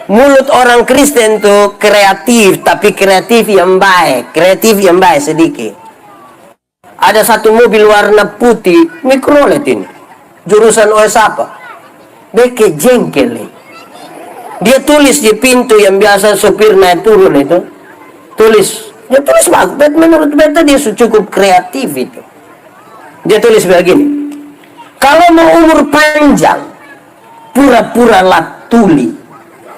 mulut orang Kristen tuh kreatif, tapi kreatif yang baik. Kreatif yang baik sedikit. Ada satu mobil warna putih, Mikrolet ini. Jurusan OS apa? Beke jengkel nih. Dia tulis di pintu yang biasa sopir naik turun itu. Dia tulis bagus. Menurut beta dia cukup kreatif itu. Dia tulis begini. Kalau mau umur panjang, pura-pura lah tuli.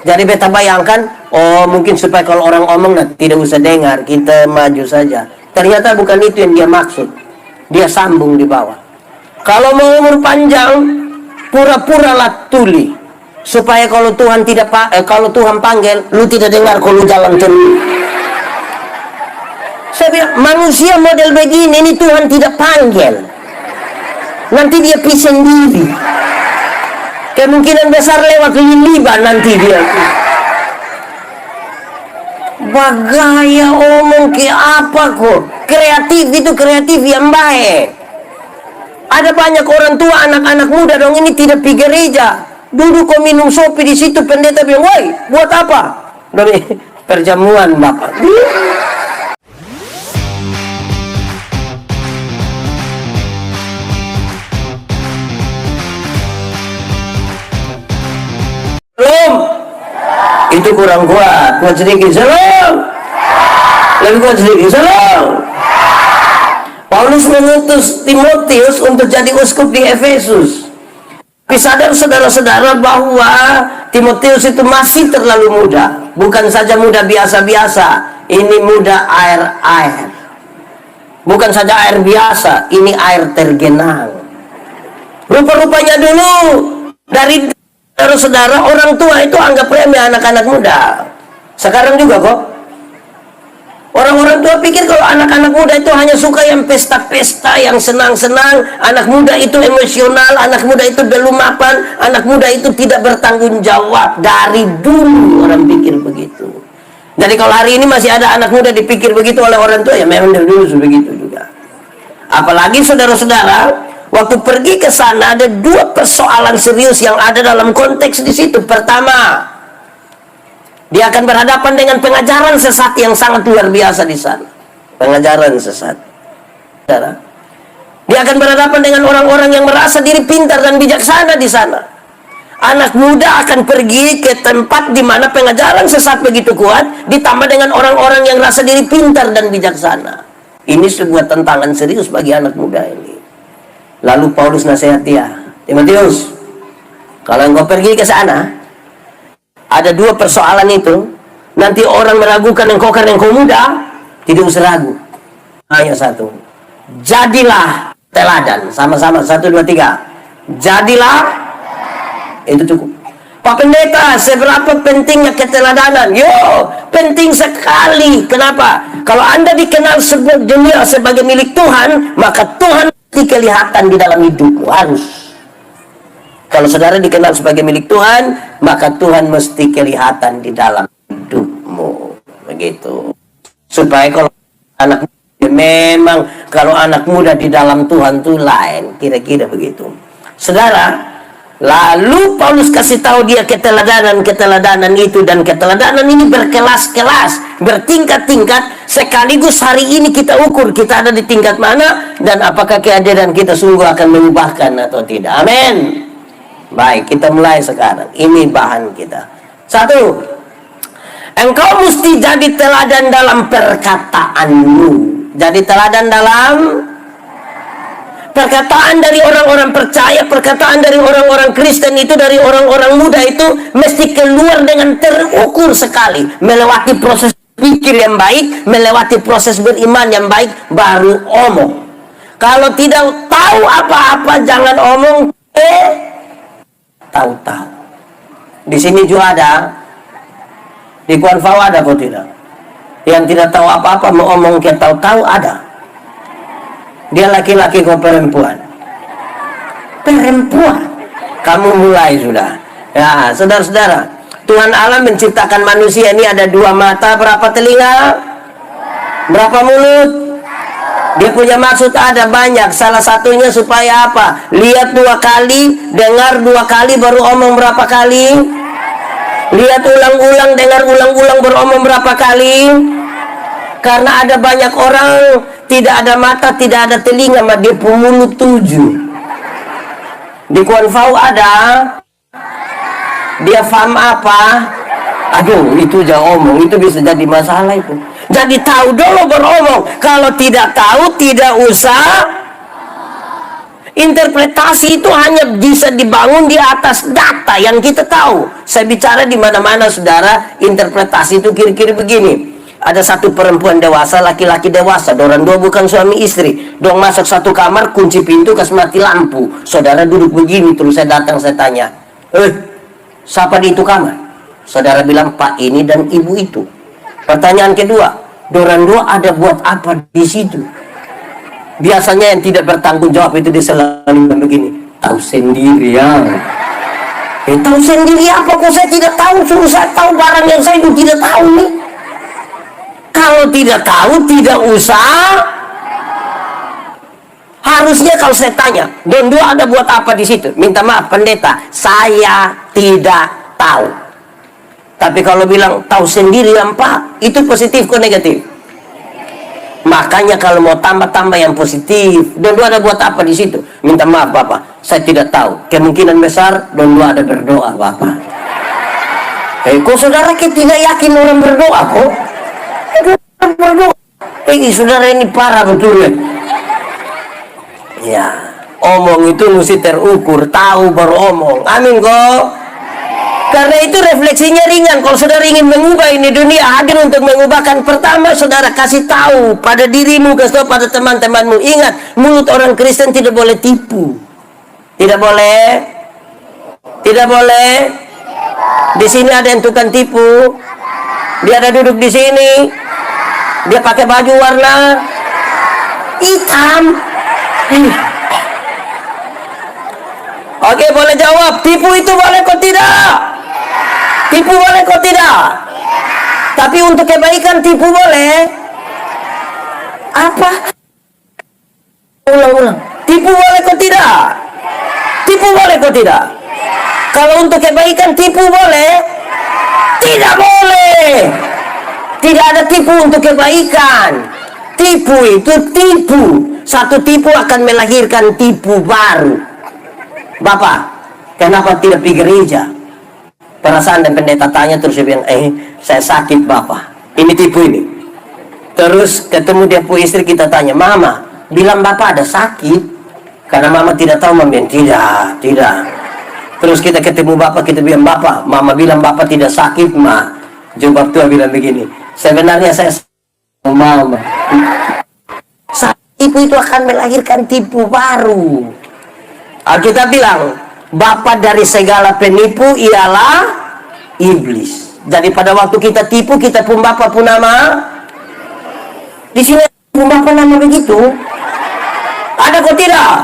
Jadi beta bayangkan, oh mungkin supaya kalau orang omong tidak usah dengar, kita maju saja. Ternyata bukan itu yang dia maksud. Dia sambung di bawah. Kalau mau umur panjang, pura-pura lah tuli. Supaya kalau Tuhan kalau Tuhan panggil, lu tidak dengar kalau jalan terus. Saya bilang, manusia model begini ini Tuhan tidak panggil. Nanti dia pergi sendiri. Kemungkinan besar lewat liliban nanti dia. Bagaya omong ke apa kok? Kreatif itu kreatif yang baik. Ada banyak orang tua, anak-anak muda dong ini tidak pergi gereja. Duduk kok minum kopi di situ, pendeta bilang, woi, buat apa? Dari perjamuan bapak. Belum. Itu kurang kuat. Kuat sedikit. Salam. Lebih kuat sedikit. Salam. Paulus mengutus Timotius untuk jadi uskup di Efesus. Tapi sadar saudara-saudara bahwa Timotius itu masih terlalu muda. Bukan saja muda biasa-biasa. Ini muda air-air. Bukan saja air biasa. Ini air tergenang. Rupa-rupanya dulu dari saudara-saudara orang tua itu anggap remeh anak-anak muda. Sekarang juga kok. Orang-orang tua pikir kalau anak-anak muda itu hanya suka yang pesta-pesta, yang senang-senang. Anak muda itu emosional, anak muda itu belum mapan, anak muda itu tidak bertanggung jawab. Dari dulu orang pikir begitu. Jadi kalau hari ini masih ada anak muda dipikir begitu oleh orang tua, ya memang dari dulu begitu juga. Apalagi saudara-saudara, waktu pergi ke sana ada dua persoalan serius yang ada dalam konteks di situ. Pertama, dia akan berhadapan dengan pengajaran sesat yang sangat luar biasa di sana. Pengajaran sesat. Dia akan berhadapan dengan orang-orang yang merasa diri pintar dan bijaksana di sana. Anak muda akan pergi ke tempat di mana pengajaran sesat begitu kuat, ditambah dengan orang-orang yang rasa diri pintar dan bijaksana. Ini sebuah tantangan serius bagi anak muda ini. Lalu Paulus nasihat dia, Timotius, kalau engkau pergi ke sana, ada dua persoalan itu. Nanti orang meragukan engkau karena engkau muda. Tidak usah ragu. Hanya satu. Jadilah teladan. Sama-sama. 1, 2, 3. Jadilah. Itu cukup. Pak Pendeta, seberapa pentingnya keteladanan? Yo, penting sekali. Kenapa? Kalau Anda dikenal sebuah dunia sebagai milik Tuhan, maka Tuhan mesti kelihatan di dalam hidupmu. Harus. Kalau saudara dikenal sebagai milik Tuhan, maka Tuhan mesti kelihatan di dalam hidupmu. Begitu. Supaya kalau anak muda, memang kalau anak muda di dalam Tuhan itu lain. Kira-kira begitu. Saudara, lalu Paulus kasih tahu dia keteladanan itu. Dan keteladanan ini berkelas-kelas, bertingkat-tingkat. Sekaligus hari ini kita ukur kita ada di tingkat mana. Dan apakah kehadiran kita sungguh akan mengubahkan atau tidak. Amin. Baik, kita mulai sekarang. Ini bahan kita. 1. Engkau mesti jadi teladan dalam perkataanmu. Jadi teladan dalam perkataan dari orang-orang percaya, perkataan dari orang-orang Kristen itu, dari orang-orang muda itu mesti keluar dengan terukur sekali. Melewati proses pikir yang baik, melewati proses beriman yang baik, baru omong. Kalau tidak tahu apa-apa, jangan omong. Tahu-tahu. Di sini juga ada, di Kuanfau ada kok tidak? Yang tidak tahu apa-apa mau omong ke tahu-tahu ada. Dia laki-laki kok perempuan. Perempuan. Kamu mulai sudah. Ya, saudara-saudara, Tuhan Allah menciptakan manusia ini ada 2 mata, berapa telinga? Berapa mulut? Dia punya maksud ada banyak. Salah satunya supaya apa? Lihat 2 kali, dengar 2 kali, baru omong berapa kali? Lihat ulang-ulang, dengar ulang-ulang, beromong berapa kali. Karena ada banyak orang tidak ada mata, tidak ada telinga, mah dia mulut 7. Di Kuanfau ada, dia faham apa? Aduh, itu jangan omong, itu bisa jadi masalah itu. Jadi tahu dulu beromong. Kalau tidak tahu, tidak usah. Interpretasi itu hanya bisa dibangun di atas data yang kita tahu. Saya bicara di mana-mana, saudara, interpretasi itu kira-kira begini. Ada satu perempuan dewasa, laki-laki dewasa, dorang dua bukan suami istri. Dong masuk satu kamar, kunci pintu, kasih mati lampu. Saudara duduk begini, terus saya datang, saya tanya, siapa di itu kamar? Saudara bilang, Pak ini dan ibu itu. Pertanyaan kedua, dorang dua ada buat apa di situ? Biasanya yang tidak bertanggung jawab itu dia selalu begini, tahu sendiri ya. Tahu sendiri apa? Kok saya tidak tahu? Suruh saya tahu barang yang saya itu tidak tahu nih. Kalau tidak tahu, tidak usah. Harusnya kalau saya tanya, don dua ada buat apa di situ? Minta maaf pendeta, saya tidak tahu. Tapi kalau bilang tahu sendiri ya Pak, itu positif kok negatif? Makanya kalau mau tambah-tambah yang positif, don dua ada buat apa di situ? Minta maaf Bapak, saya tidak tahu. Kemungkinan besar don dua ada berdoa Bapak. Kok saudara kita tidak yakin orang berdoa kok? Berdoa. Saudara ini parah betul ya. Ya, omong itu mesti terukur, tahu baru omong. Amin kok. Karena itu refleksinya ringan. Kalau saudara ingin mengubah ini dunia, hadir untuk mengubahkan. Pertama, saudara kasih tahu pada dirimu, kasih tahu pada teman-temanmu. Ingat, mulut orang Kristen tidak boleh tipu. Tidak boleh. Tidak boleh. Di sini ada yang tukang tipu. Dia ada duduk di sini. Dia pakai baju warna hitam. Oke, boleh jawab. Tipu itu boleh kok tidak? Tipu boleh kok tidak? Tapi untuk kebaikan tipu boleh? Apa? Ulang-ulang. Tipu boleh kok tidak? Tipu boleh kok tidak? Kalau untuk kebaikan tipu boleh? Tidak boleh. Tidak ada tipu untuk kebaikan. Tipu itu tipu. Satu tipu akan melahirkan tipu baru. Bapak, kenapa tidak pergi gereja? Perasaan dan pendeta tanya, terus dia bilang, saya sakit Bapak. Ini tipu ini. Terus ketemu dia pu istri, kita tanya, Mama, bilang Bapak ada sakit? Karena Mama tidak tahu, Mama bilang, tidak. Terus kita ketemu Bapak, kita bilang, Bapak, Mama bilang Bapak tidak sakit, Ma. Jawab Tuhan bilang begini, sebenarnya saya Mama. Tipu itu akan melahirkan tipu baru. Kita bilang, Bapa dari segala penipu ialah iblis. Jadi pada waktu kita tipu, kita pun Bapa pun nama. Di sini pun Bapa nama begitu. Ada kok tidak?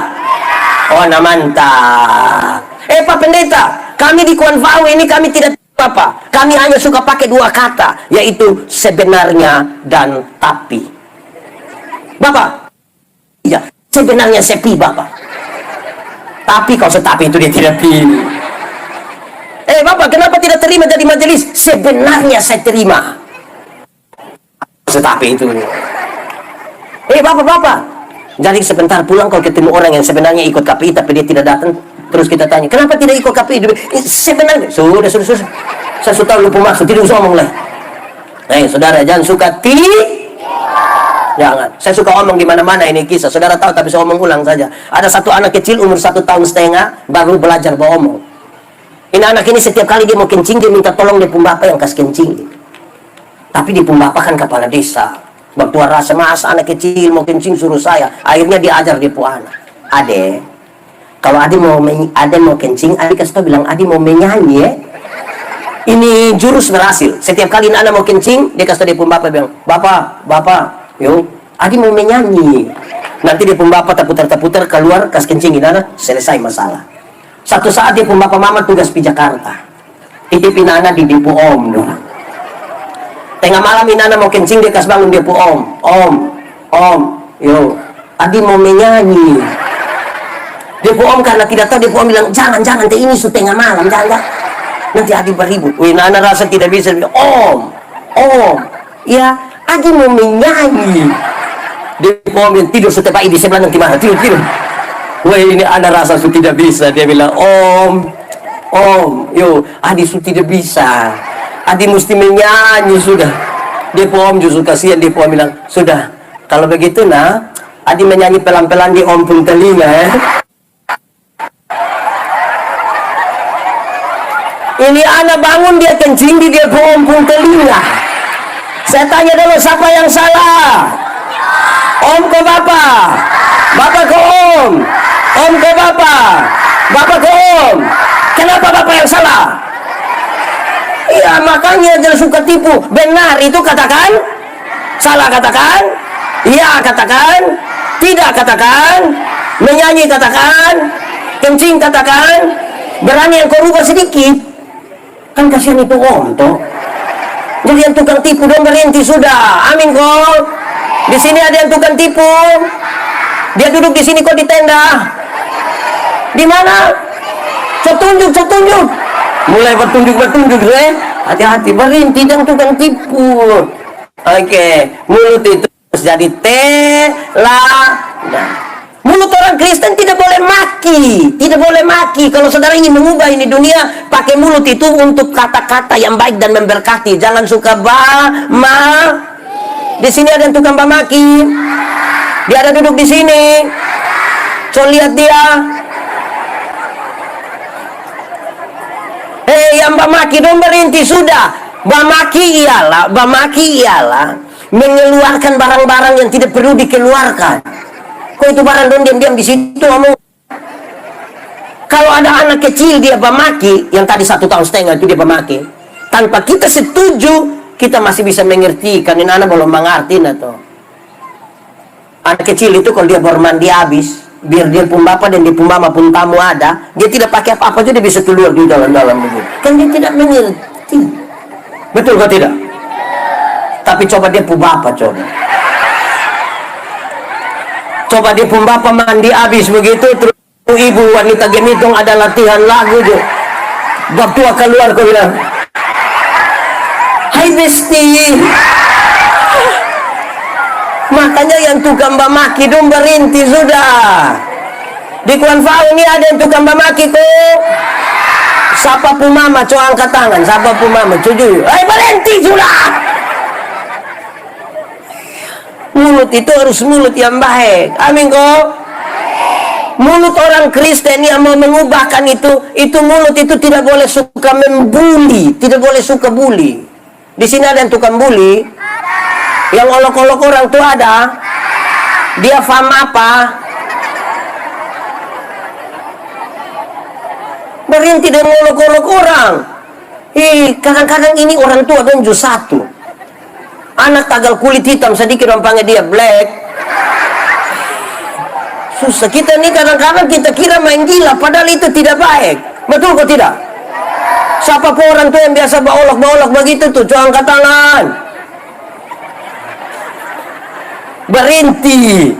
Oh, nah mantap. Pak Pendeta, kami di Kuanfau ini kami tidak apa. Kami hanya suka pakai dua kata, yaitu sebenarnya dan tapi. Bapak, ya sebenarnya sepi Bapak. Tapi kalau setapi itu dia tidak pilih. Bapak, kenapa tidak terima jadi majelis? Sebenarnya saya terima. Setapi itu. Bapak. Jadi sebentar pulang kalau ketemu orang yang sebenarnya ikut KPI tapi dia tidak datang. Terus kita tanya, kenapa tidak ikut KPI? Sebenarnya. Sudah. Saya sudah lupa maksud, tidak usah ngomong lah. Saudara, jangan suka jangan. Saya suka omong di mana-mana ini kisah. Saudara tahu tapi saya omong ulang saja. Ada satu anak kecil umur 1,5 tahun baru belajar beromong. Ini anak ini setiap kali dia mau kencing dia minta tolong dia pun bapak yang kasih kencing. Tapi dia pun bapak kan kepala desa. Waktu rasa masa anak kecil mau kencing suruh saya. Akhirnya dia ajar dia pun anak. Ade, kalau ade mau kencing, ade kasih tahu bilang ade mau menyanyi ya. Ini jurus berhasil. Setiap kali anak mau kencing dia kasih tahu dia pun bapak bilang, Bapak. Yo, adi mau menyanyi. Nanti dia pun bapak terputar keluar kas kencing inana, selesai masalah. Satu saat dia pun bapak mama tugas di Jakarta. Titip inana di dipu om doang. Tengah malam inana mau kencing dia kas bangun dia pun om. Yo, adi mau menyanyi. Dia pun om karena tidak tahu dia pun om bilang jangan teh ini su tengah malam jangan. Nanti Adi beribut. Wih, Nana rasa tidak bisa. Om, ya, Adi mau menyanyi. Dia mau tidur setiap pagi di sebelah nanti mana tidur. Wah, ini Ana rasa sudah tidak bisa. Dia bilang, Om, yo, Adi sudah tidak bisa. Adi mesti menyanyi sudah. Dia Om justru kasihan. Dia Om bilang, sudah. Kalau begitu Adi menyanyi pelan-pelan di Om pun telinga ya. Ini anak bangun dia kencing di dia Om pun telinga. Saya tanya dulu siapa yang salah? Om ke Bapak, Bapak ke Om ke Bapak, Bapak ke Om. Kenapa Bapak yang salah? Iya, makanya jangan suka tipu. Benar itu katakan, salah katakan, iya katakan, tidak katakan, menyanyi katakan, kencing katakan, berani yang kau rubah sedikit. Kan kasihan itu Om toh. Jadi yang tukang tipu dong berhenti sudah. Amin kok. Di sini ada yang tukang tipu. Dia duduk di sini kok di tenda. Di mana? Tunjuk. Mulai bertunjuk hati-hati berhenti dan tukang tipu. Oke, mulut itu jadi mulut orang Kristen tidak boleh maki. Kalau saudara ingin mengubah ini dunia, pakai mulut itu untuk kata-kata yang baik dan memberkati. Jangan suka Di sini ada yang tukang maki. Dia ada duduk di sini. So lihat dia. Yang maki dong berhenti sudah. Maki ialah mengeluarkan barang-barang yang tidak perlu dikeluarkan. Kok itu barang dong diam-diam di situ ngomong. Kalau ada anak kecil dia bamaki, yang tadi 1,5 tahun itu dia bamaki, tanpa kita setuju, kita masih bisa mengerti. Kan ini anak belum mengerti atau anak kecil itu kalau dia baru mandi habis, biar dia pun bapak dan dia pun mama pun tamu ada, dia tidak pakai apa-apa aja dia bisa keluar di dalam-dalam begitu. Kan dia tidak mengerti. Betul kok tidak? Tapi coba dia pun bapak coba dia pun bapak mandi habis begitu, terus ibu wanita gemitong ada latihan lagu tuh. Bab tua keluar kau bilang, hai besti. Makanya yang tukang bamaki dong berhenti sudah. Di Kuan Fau ini ada yang tukang bamaki kok. Siapa pun mama, coba angkat tangan. Siapa pun mama, cucu. Hai berhenti sudah. Mulut itu harus mulut yang baik. Amin kok. Mulut orang Kristen yang mau mengubahkan itu mulut itu tidak boleh suka membuli, tidak boleh suka bully. Di sini ada yang tukang bully, yang olok-olok orang tuh ada. Dia paham apa? Berhenti dan olok-olok orang. Kadang-kadang ini orang tua dan justru satu. Anak tagal kulit hitam sedikit orang panggil dia black. Susah kita nih kadang-kadang kita kira main gila padahal itu tidak baik. Betul kok tidak? Siapa pun orang tua yang biasa baolok-baolok begitu tuh, coba angkat tangan. Berhenti.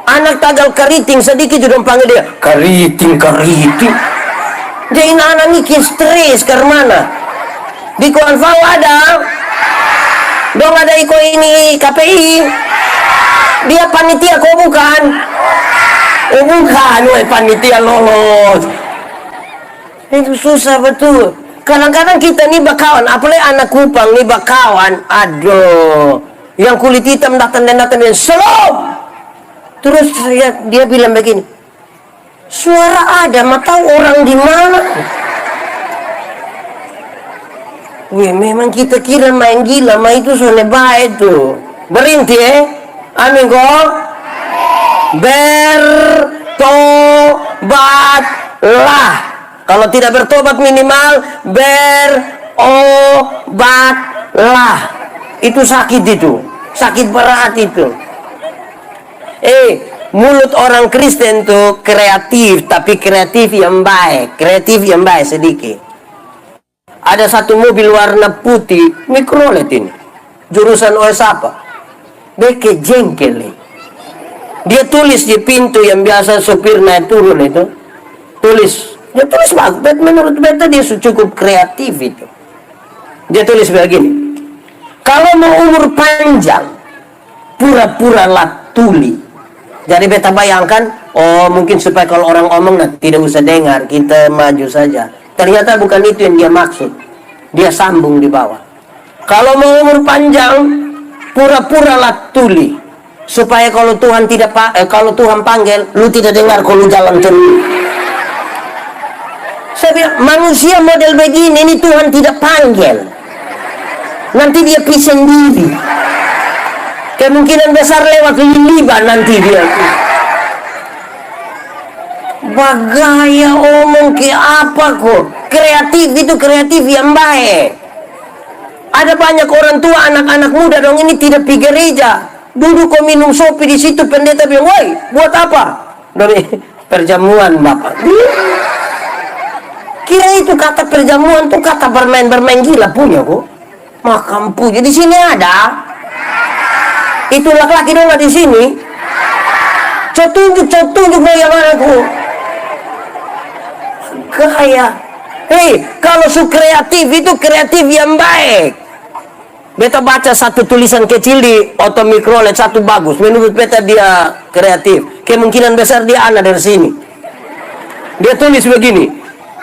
Anak tagal keriting sedikit juga panggil dia keriting. Jadi anak ini stres karena di Kuan Fau ada dong ada iko ini KPI. Dia panitia kok bukan? Bukan, panitia lolos. Itu susah betul. Kadang-kadang kita nih bakawan, apalagi anak Kupang nih bakawan. Aduh, yang kulit hitam datang dan slow. Terus dia bilang begini, suara ada, mau tahu orang di mana? Wih, memang kita kira main gila, mah itu sudah baik tuh. Berhenti amin kok. Bertobatlah. Kalau tidak bertobat minimal berobatlah. Itu sakit itu. Sakit berat itu. Mulut orang Kristen tuh kreatif, tapi kreatif yang baik. Kreatif yang baik sedikit. Ada satu mobil warna putih, Mikrolet ini. Jurusan OS apa? Beke jengkel nih. Dia tulis di pintu yang biasa sopir naik turun itu. Tulis Dia tulis bagus, menurut beta dia cukup kreatif itu. Dia tulis begini, kalau mau umur panjang, pura-pura lah tuli. Jadi beta bayangkan, oh mungkin supaya kalau orang omong tidak usah dengar, kita maju saja. Ternyata bukan itu yang dia maksud. Dia sambung di bawah. Kalau mau umur panjang, pura-pura lah tuli. Supaya kalau Tuhan kalau Tuhan panggil, lu tidak dengar kalau jalan terus. Saya bilang, manusia model begini ini Tuhan tidak panggil. Nanti dia pergi sendiri. Kemungkinan besar lewat Liban nanti dia. Bagaya omong ke apa kok? Kreatif itu kreatif yang baik. Ada banyak orang tua, anak-anak muda dong ini tidak pergi gereja. Duduk kok minum sopi di situ, pendeta bilang, woi, buat apa? Dari perjamuan bapak. Kira itu kata perjamuan tuh kata bermain-bermain gila punya kok. Makam punya di sini ada. Itu laki-laki dong di sini. Tunjuk bagaimana kok. Gaya. Hei, kalau su kreatif itu kreatif yang baik. Beta baca satu tulisan kecil di otomikrolet satu bagus. Menurut beta dia kreatif. Kemungkinan besar dia anak dari sini. Dia tulis begini,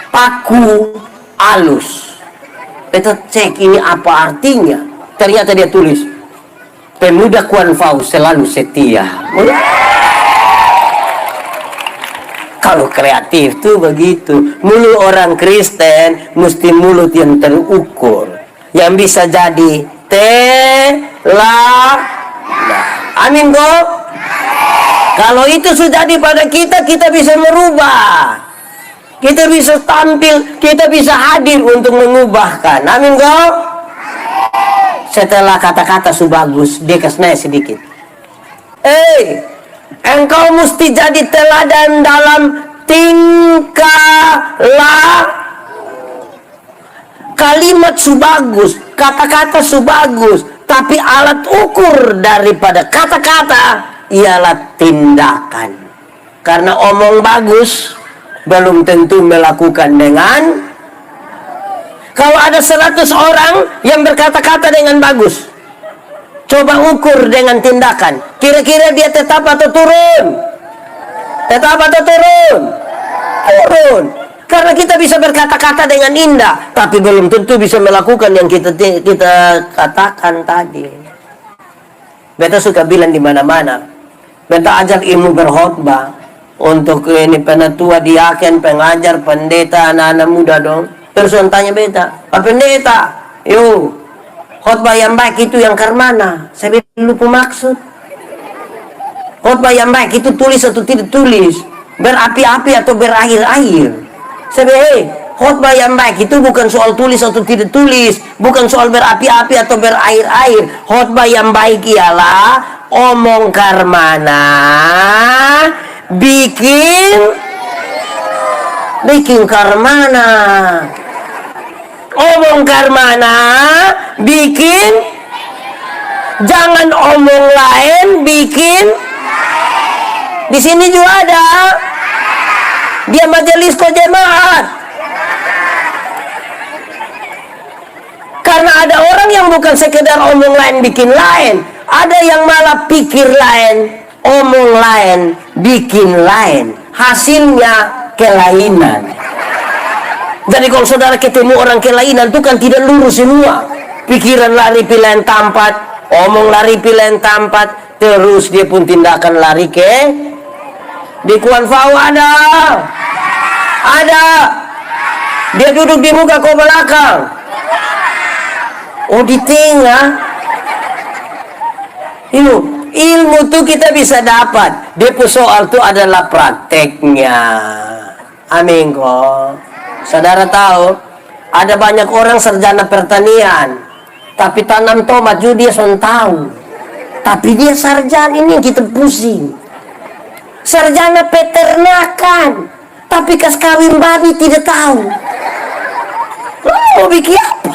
paku alus. Beta cek ini apa artinya. Ternyata dia tulis, pemuda Kuanfau selalu setia. Kalau kreatif tuh begitu. Mulut orang Kristen mesti mulut yang terukur, yang bisa jadi amin kok. Kalau itu sudah di pada kita, kita bisa merubah, kita bisa tampil, kita bisa hadir untuk mengubahkan. Amin kok. Setelah kata-kata su bagus, dia kasih sedikit. Engkau mesti jadi teladan dalam tingkah kalimat su bagus, kata-kata su bagus, tapi alat ukur daripada kata-kata ialah tindakan. Karena omong bagus belum tentu melakukan dengan. Kalau ada 100 orang yang berkata-kata dengan bagus, coba ukur dengan tindakan. Kira-kira dia tetap atau turun? Tetap atau turun? Turun. Karena kita bisa berkata-kata dengan indah, tapi belum tentu bisa melakukan yang kita katakan tadi. Beta suka bilang di mana-mana. Beta ajak ilmu berkhotbah untuk ini penatua, diaken, pengajar, pendeta, anak-anak muda dong. Terus orang tanya beta, Pak Pendeta, yuk, khotbah yang baik itu yang karmana. Saya bilang lupa maksud. Khotbah yang baik itu tulis atau tidak tulis, berapi-api atau berair-air. Saya bilang, khotbah yang baik itu bukan soal tulis atau tidak tulis, bukan soal berapi-api atau berair-air. Khotbah yang baik ialah omong karmana, bikin karmana. Omong karmana, bikin. Jangan omong lain, bikin. Di sini juga ada. Dia majelis kok jemaat. Karena ada orang yang bukan sekedar omong lain, bikin lain. Ada yang malah pikir lain, omong lain, bikin lain. Hasilnya kelainan. Jadi kalau saudara ketemu orang kelainan itu kan tidak lurus semua. Pikiran lari pilihan tempat, omong lari pilihan tempat, terus dia pun tindakan lari ke. Di Kuanfau ada. Dia duduk di muka kau belakang. Oh di tengah. Ilmu tuh kita bisa dapat. Dia pun soal itu adalah prakteknya. Amin kok. Saudara tahu, ada banyak orang sarjana pertanian, tapi tanam tomat juga dia son tahu. Tapi dia sarjana, ini yang kita pusing. Sarjana peternakan, tapi kas kawin babi tidak tahu. Mau bikin apa?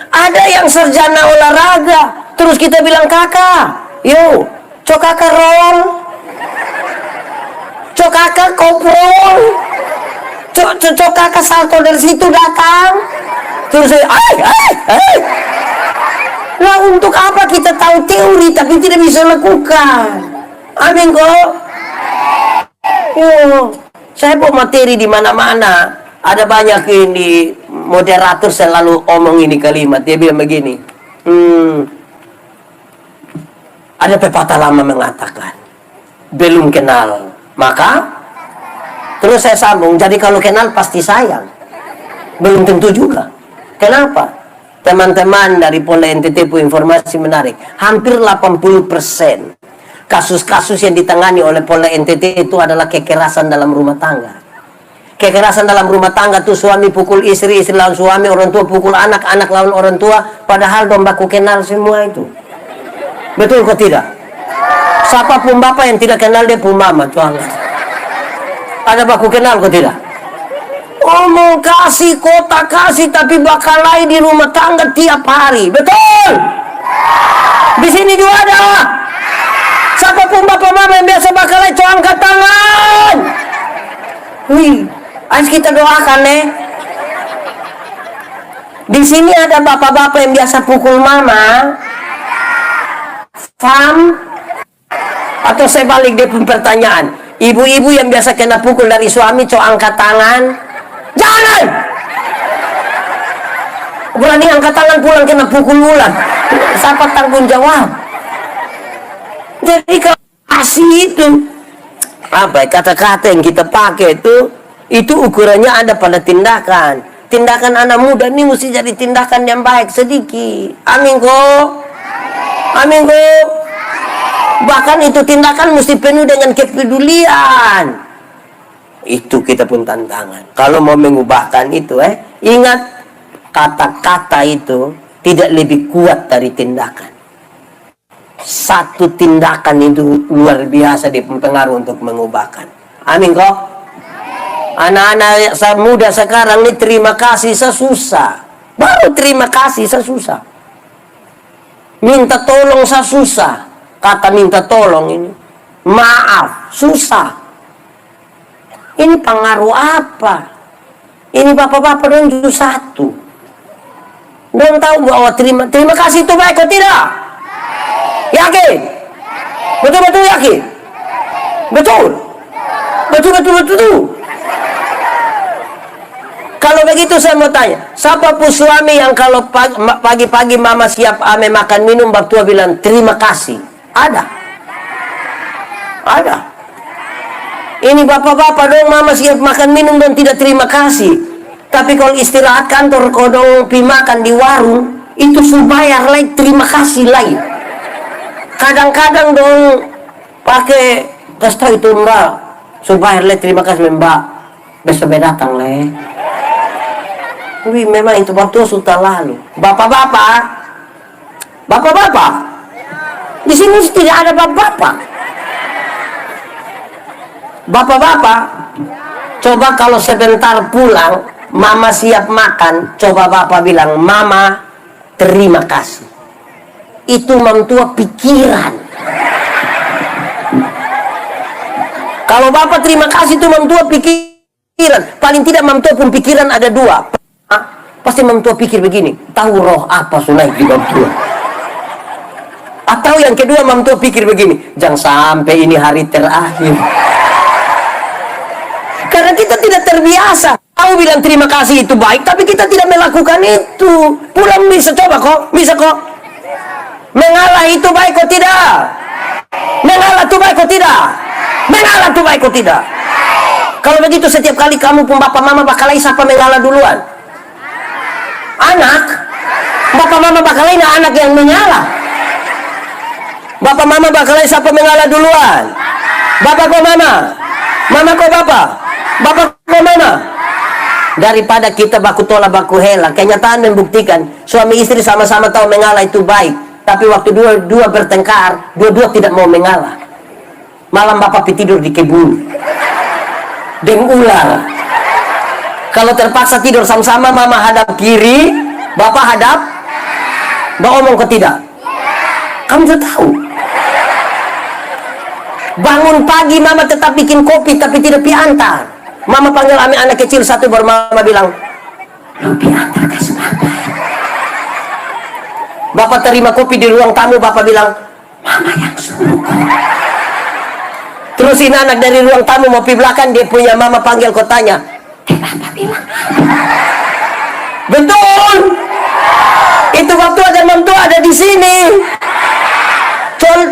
Ada yang sarjana olahraga, terus kita bilang kakak, yo, cok kakak roll. Cok kakak koprol. Cok kakak salto dari situ datang. Terus saya, Nah, untuk apa kita tahu teori tapi tidak bisa lakukan? Amin kok. Saya bawa materi di mana-mana. Ada banyak ini moderator selalu omong ini kalimat. Dia bilang begini. Ada pepatah lama mengatakan, belum kenal, maka terus saya sambung. Jadi kalau kenal pasti sayang. Belum tentu juga. Kenapa? Teman-teman dari Polda NTT punya informasi menarik. Hampir 80% kasus-kasus yang ditangani oleh Polda NTT itu adalah kekerasan dalam rumah tangga. Kekerasan dalam rumah tangga tuh suami pukul istri, istri lawan suami, orang tua pukul anak, anak lawan orang tua. Padahal dong baku kenal semua itu. Betul kok tidak? Siapapun bapak yang tidak kenal dia pun mama. Ada baku kenal kok tidak? Omong kasih, kota kasih, tapi bakalai di rumah tangga tiap hari. Betul? Di sini juga ada. Siapapun bapak mama yang biasa bakalai, coba angkat tangan. Wih, harus kita doakan Di sini ada bapak-bapak yang biasa pukul mama. Faham? Atau saya balik dia pun pertanyaan. Ibu-ibu yang biasa kena pukul dari suami, coba angkat tangan. Jangan! Berani angkat tangan pulang kena pukul ulang. Siapa tanggung jawab? Jadi kasih itu apa kata-kata yang kita pakai itu ukurannya ada pada tindakan. Tindakan anak muda ini mesti jadi tindakan yang baik sedikit. Amin kok. Amin kok. Bahkan itu tindakan mesti penuh dengan kepedulian. Itu kita pun tantangan. Kalau mau mengubahkan itu, ingat kata-kata itu tidak lebih kuat dari tindakan. Satu tindakan itu luar biasa berpengaruh untuk mengubahkan. Amin kok. Anak-anak muda sekarang ini terima kasih sesusah. Baru terima kasih sesusah. Minta tolong sesusah. Kata minta tolong ini. Maaf, susah. Ini pengaruh apa? Ini bapak-bapak dong justru satu. Dong tahu bahwa terima kasih itu baik atau tidak? Yakin? Betul-betul yakin? Betul? Betul. Kalau begitu saya mau tanya, siapa pun suami yang kalau pagi-pagi mama siap ame makan minum, bab tua bilang terima kasih? Ada? Ada. Ini bapak-bapak dong mama siap makan minum dan tidak terima kasih. Tapi kalau istirahat kantor kodong pi makan di warung, itu sudah bayar lagi, terima kasih lagi. Kadang-kadang dong pakai pesta itu mbak, sudah bayar lagi, terima kasih mbak. Besok datang leh. Wih, memang itu waktu sudah lalu. Bapak-bapak, di sini tidak ada bapak-bapak. Bapak-bapak, coba kalau sebentar pulang, mama siap makan, coba bapak bilang, mama terima kasih. Itu memtua pikiran. Kalau bapak terima kasih itu memtua pikiran. Paling tidak memtua pun pikiran ada dua. Pasti memtua pikir begini, tahu roh apa sunai di memtua. Atau yang kedua memtua pikir begini, jangan sampai ini hari terakhir. Karena kita tidak terbiasa. Tahu bilang terima kasih itu baik, tapi kita tidak melakukan itu. Pulang bisa coba kok, bisa kok. Mengalah itu baik kok tidak? Mengalah itu baik kok tidak? Mengalah itu baik kok tidak? Kalau begitu setiap kali kamu pun bapak mama bakalai siapa mengalah duluan? Anak. Bapak mama bakalai anak yang mengalah. Bapak mama bakalai siapa mengalah duluan? Bapak kok mama? Mama kok bapak? Bapak kok mama? Daripada kita baku tolak baku hela, kenyataan membuktikan suami istri sama-sama tahu mengalah itu baik, tapi waktu dua bertengkar, dua tidak mau mengalah. Malam bapak tidur di kebun dengan ular. Kalau terpaksa tidur sama-sama, mama hadap kiri, bapak hadap, bapak ngomong ke tidak? Kamu sudah tahu. Bangun pagi mama tetap bikin kopi tapi tidak piantar. Mama panggil anak kecil satu, baru mama bilang, "Lu piantar ke semangat." Bapak terima kopi di ruang tamu, bapak bilang, "Mama yang suruh." Terus ini anak dari ruang tamu mau pergi belakang, dia punya mama panggil kotanya, "Bapak bilang." Betul. Itu waktu ada mantu ada di sini.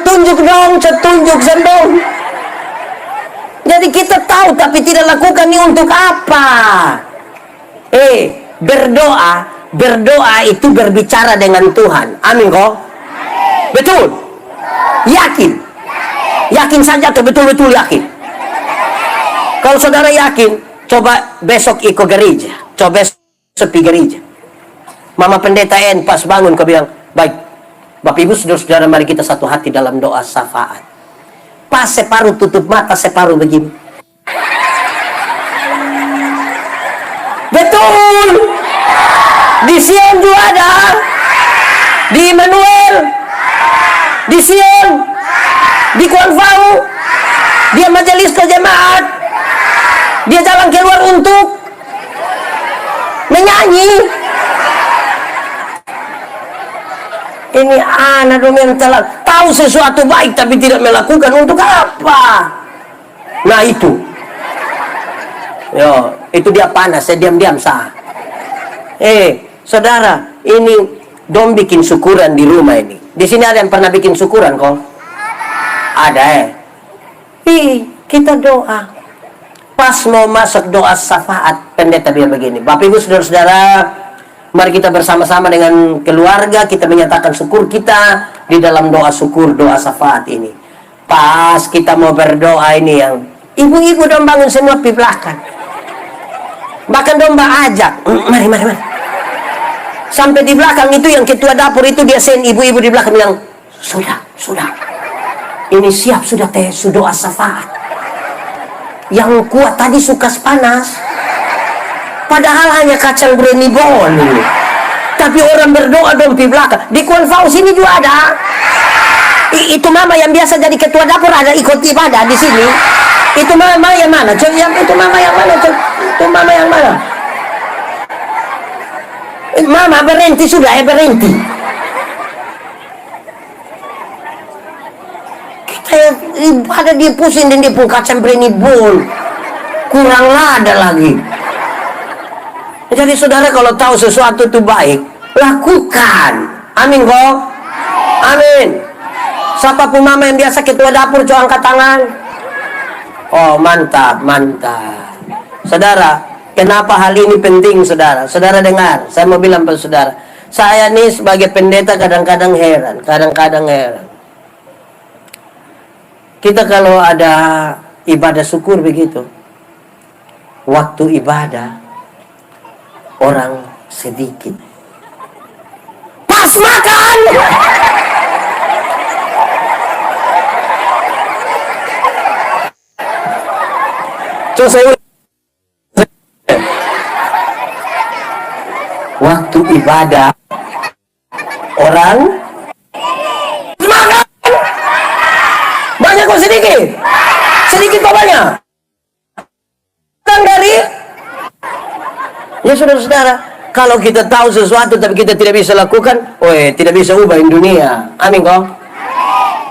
Tunjuk dong, tunjuk sendong. Jadi kita tahu tapi tidak lakukan ini untuk apa? Berdoa itu berbicara dengan Tuhan. Amin kok? Betul? Yakin? Yakin saja atau betul-betul yakin? Kalau saudara yakin, coba besok ikut gereja. Coba besok pergi gereja. Mama pendeta pas bangun, kau bilang, "Baik, Bapak Ibu saudara-saudara, mari kita satu hati dalam doa syafaat." Pas separuh tutup mata, separuh begini. Betul. Di Sion juga ada. Di Immanuel. Di Sion. Di Kuanfau. Dia majelis jemaat. Dia jalan keluar untuk menyanyi. Ini anak dong yang telah tahu sesuatu baik tapi tidak melakukan, untuk apa? Nah itu. Yo, itu dia panas, saya diam-diam sah. Saudara, ini dong bikin syukuran di rumah ini. Di sini ada yang pernah bikin syukuran kok? Ada kita doa. Pas mau masuk doa syafaat, pendeta bilang begini, Bapak Ibu saudara-saudara, mari kita bersama-sama dengan keluarga, kita menyatakan syukur kita di dalam doa syukur, doa syafaat ini. Pas kita mau berdoa ini, yang ibu-ibu dong bangun semua di belakang. Bahkan dong ajak, mari. Sampai di belakang itu yang ketua dapur itu dia send ibu-ibu di belakang yang, sudah. Ini siap sudah doa syafaat. Yang kuat tadi suka panas. Padahal hanya kacang brownie bol. Tapi orang berdoa dong di belakang. Di Kuanfau sini juga ada. Itu mama yang biasa jadi ketua dapur ada ikut ibadah di sini. Itu mama yang mana? Itu mama yang mana? Itu mama yang mana? Mama berhenti sudah, berhenti. Kita ibadah dia pusing dan dia pun kacang brownie bol. Kurang lada lagi. Jadi saudara kalau tahu sesuatu itu baik, lakukan. Amin kok? Amin. Siapapun mama yang biasa ketua dapur, coba angkat tangan. Oh mantap. Saudara, kenapa hal ini penting saudara? Saudara dengar, saya mau bilang pada saudara. Saya nih sebagai pendeta kadang-kadang heran. Kita kalau ada ibadah syukur begitu, waktu ibadah, orang sedikit. Pas makan. Terus saya waktu ibadah orang makan. Banyak kok sedikit? Sedikit kok banyak? Dari ya saudara-saudara, kalau kita tahu sesuatu tapi kita tidak bisa lakukan, tidak bisa ubah dunia. Amin kok?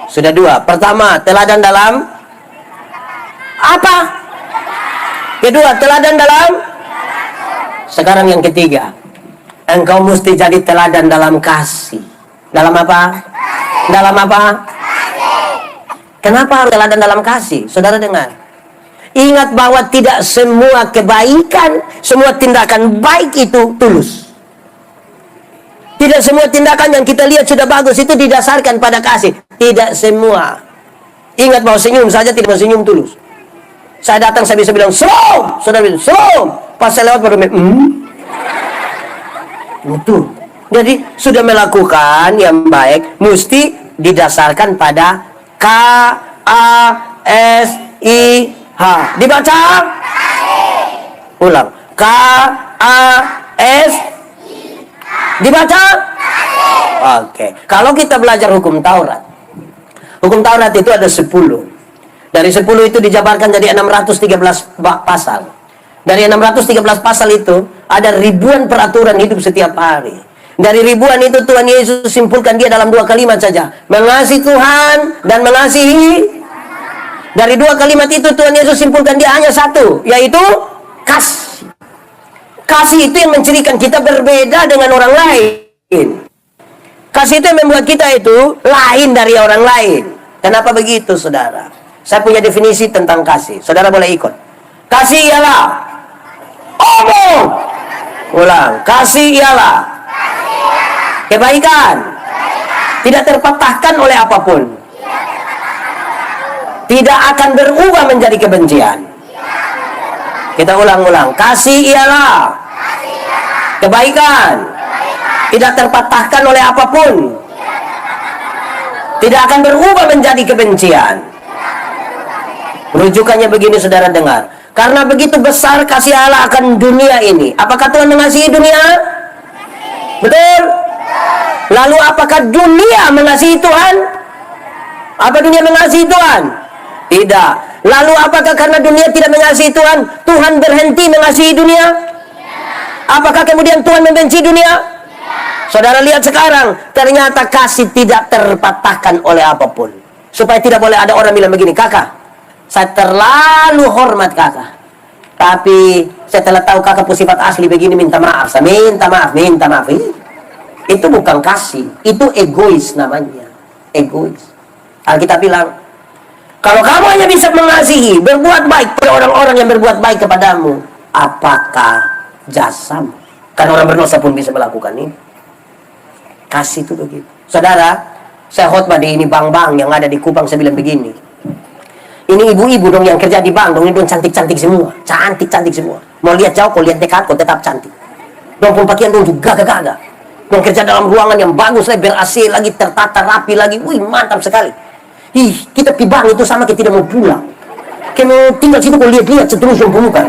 Sudah dua. Pertama, teladan dalam apa? Kedua, teladan dalam. Sekarang yang ketiga, engkau mesti jadi teladan dalam kasih. Dalam apa? Dalam apa? Kenapa harus teladan dalam kasih? Saudara dengar. Ingat bahwa tidak semua kebaikan, semua tindakan baik itu tulus. Tidak semua tindakan yang kita lihat sudah bagus itu didasarkan pada kasih. Tidak semua. Ingat bahwa senyum saja tidak senyum tulus. Saya datang, saya bisa bilang, "Shalom!" Saudara bilang, "Shalom!" Pas saya lewat baru Betul. Jadi sudah melakukan yang baik mesti didasarkan pada KASIH. Dibaca? Ulang. KAS. Dibaca? Oke. Kalau kita belajar hukum Taurat. Hukum Taurat itu ada 10. Dari 10 itu dijabarkan jadi 613 pasal. Dari 613 pasal itu ada ribuan peraturan hidup setiap hari. Dari ribuan itu Tuhan Yesus simpulkan dia dalam 2 kalimat saja. Mengasihi Tuhan dan mengasihi. Dari 2 kalimat itu Tuhan Yesus simpulkan dia hanya satu, yaitu kasih. Kasih itu yang mencirikan kita berbeda dengan orang lain. Kasih itu yang membuat kita itu lain dari orang lain. Kenapa begitu, saudara? Saya punya definisi tentang kasih. Saudara boleh ikut. Kasih ialah omong. Ulang. Kasih ialah kebaikan. Tidak terpatahkan oleh apapun. Tidak akan berubah menjadi kebencian. Kita ulang-ulang. Kasih ialah kebaikan. Tidak terpatahkan oleh apapun. Tidak akan berubah menjadi kebencian. Rujukannya begini, saudara dengar. Karena begitu besar kasih Allah akan dunia ini. Apakah Tuhan mengasihi dunia? Betul? Lalu apakah dunia mengasihi Tuhan? Apa dunia mengasihi Tuhan? Tidak. Lalu apakah karena dunia tidak mengasihi Tuhan, Tuhan berhenti mengasihi dunia? Apakah kemudian Tuhan membenci dunia? Saudara lihat sekarang, ternyata kasih tidak terpatahkan oleh apapun. Supaya tidak boleh ada orang bilang begini, kakak, saya terlalu hormat kakak, tapi setelah tahu kakak punya sifat asli begini, minta maaf. Saya minta maaf, minta maaf. Itu bukan kasih, itu egois namanya. Egois. Alkitab bilang, kalau kamu hanya bisa mengasihi, berbuat baik pada orang-orang yang berbuat baik kepadamu, apakah jasamu? Karena orang berdosa pun bisa melakukan ini. Kasih itu begitu. Saudara, saya khotbah di ini bank-bank yang ada di Kupang, saya bilang begini. Ini ibu-ibu dong yang kerja di bank, dong ini dong cantik-cantik semua. Cantik-cantik semua. Mau lihat jauh, kau lihat dekat, kau tetap cantik. Dong pun pakaian dong juga gagah-gagah. Dong kerja dalam ruangan yang bagus, ber-AC lagi, tertata rapi lagi. Wih, mantap sekali. Ih, kita di bank itu sama kita tidak mau pulang. Kita mau tinggal situ, kau lihat-lihat seterus dong pemuka.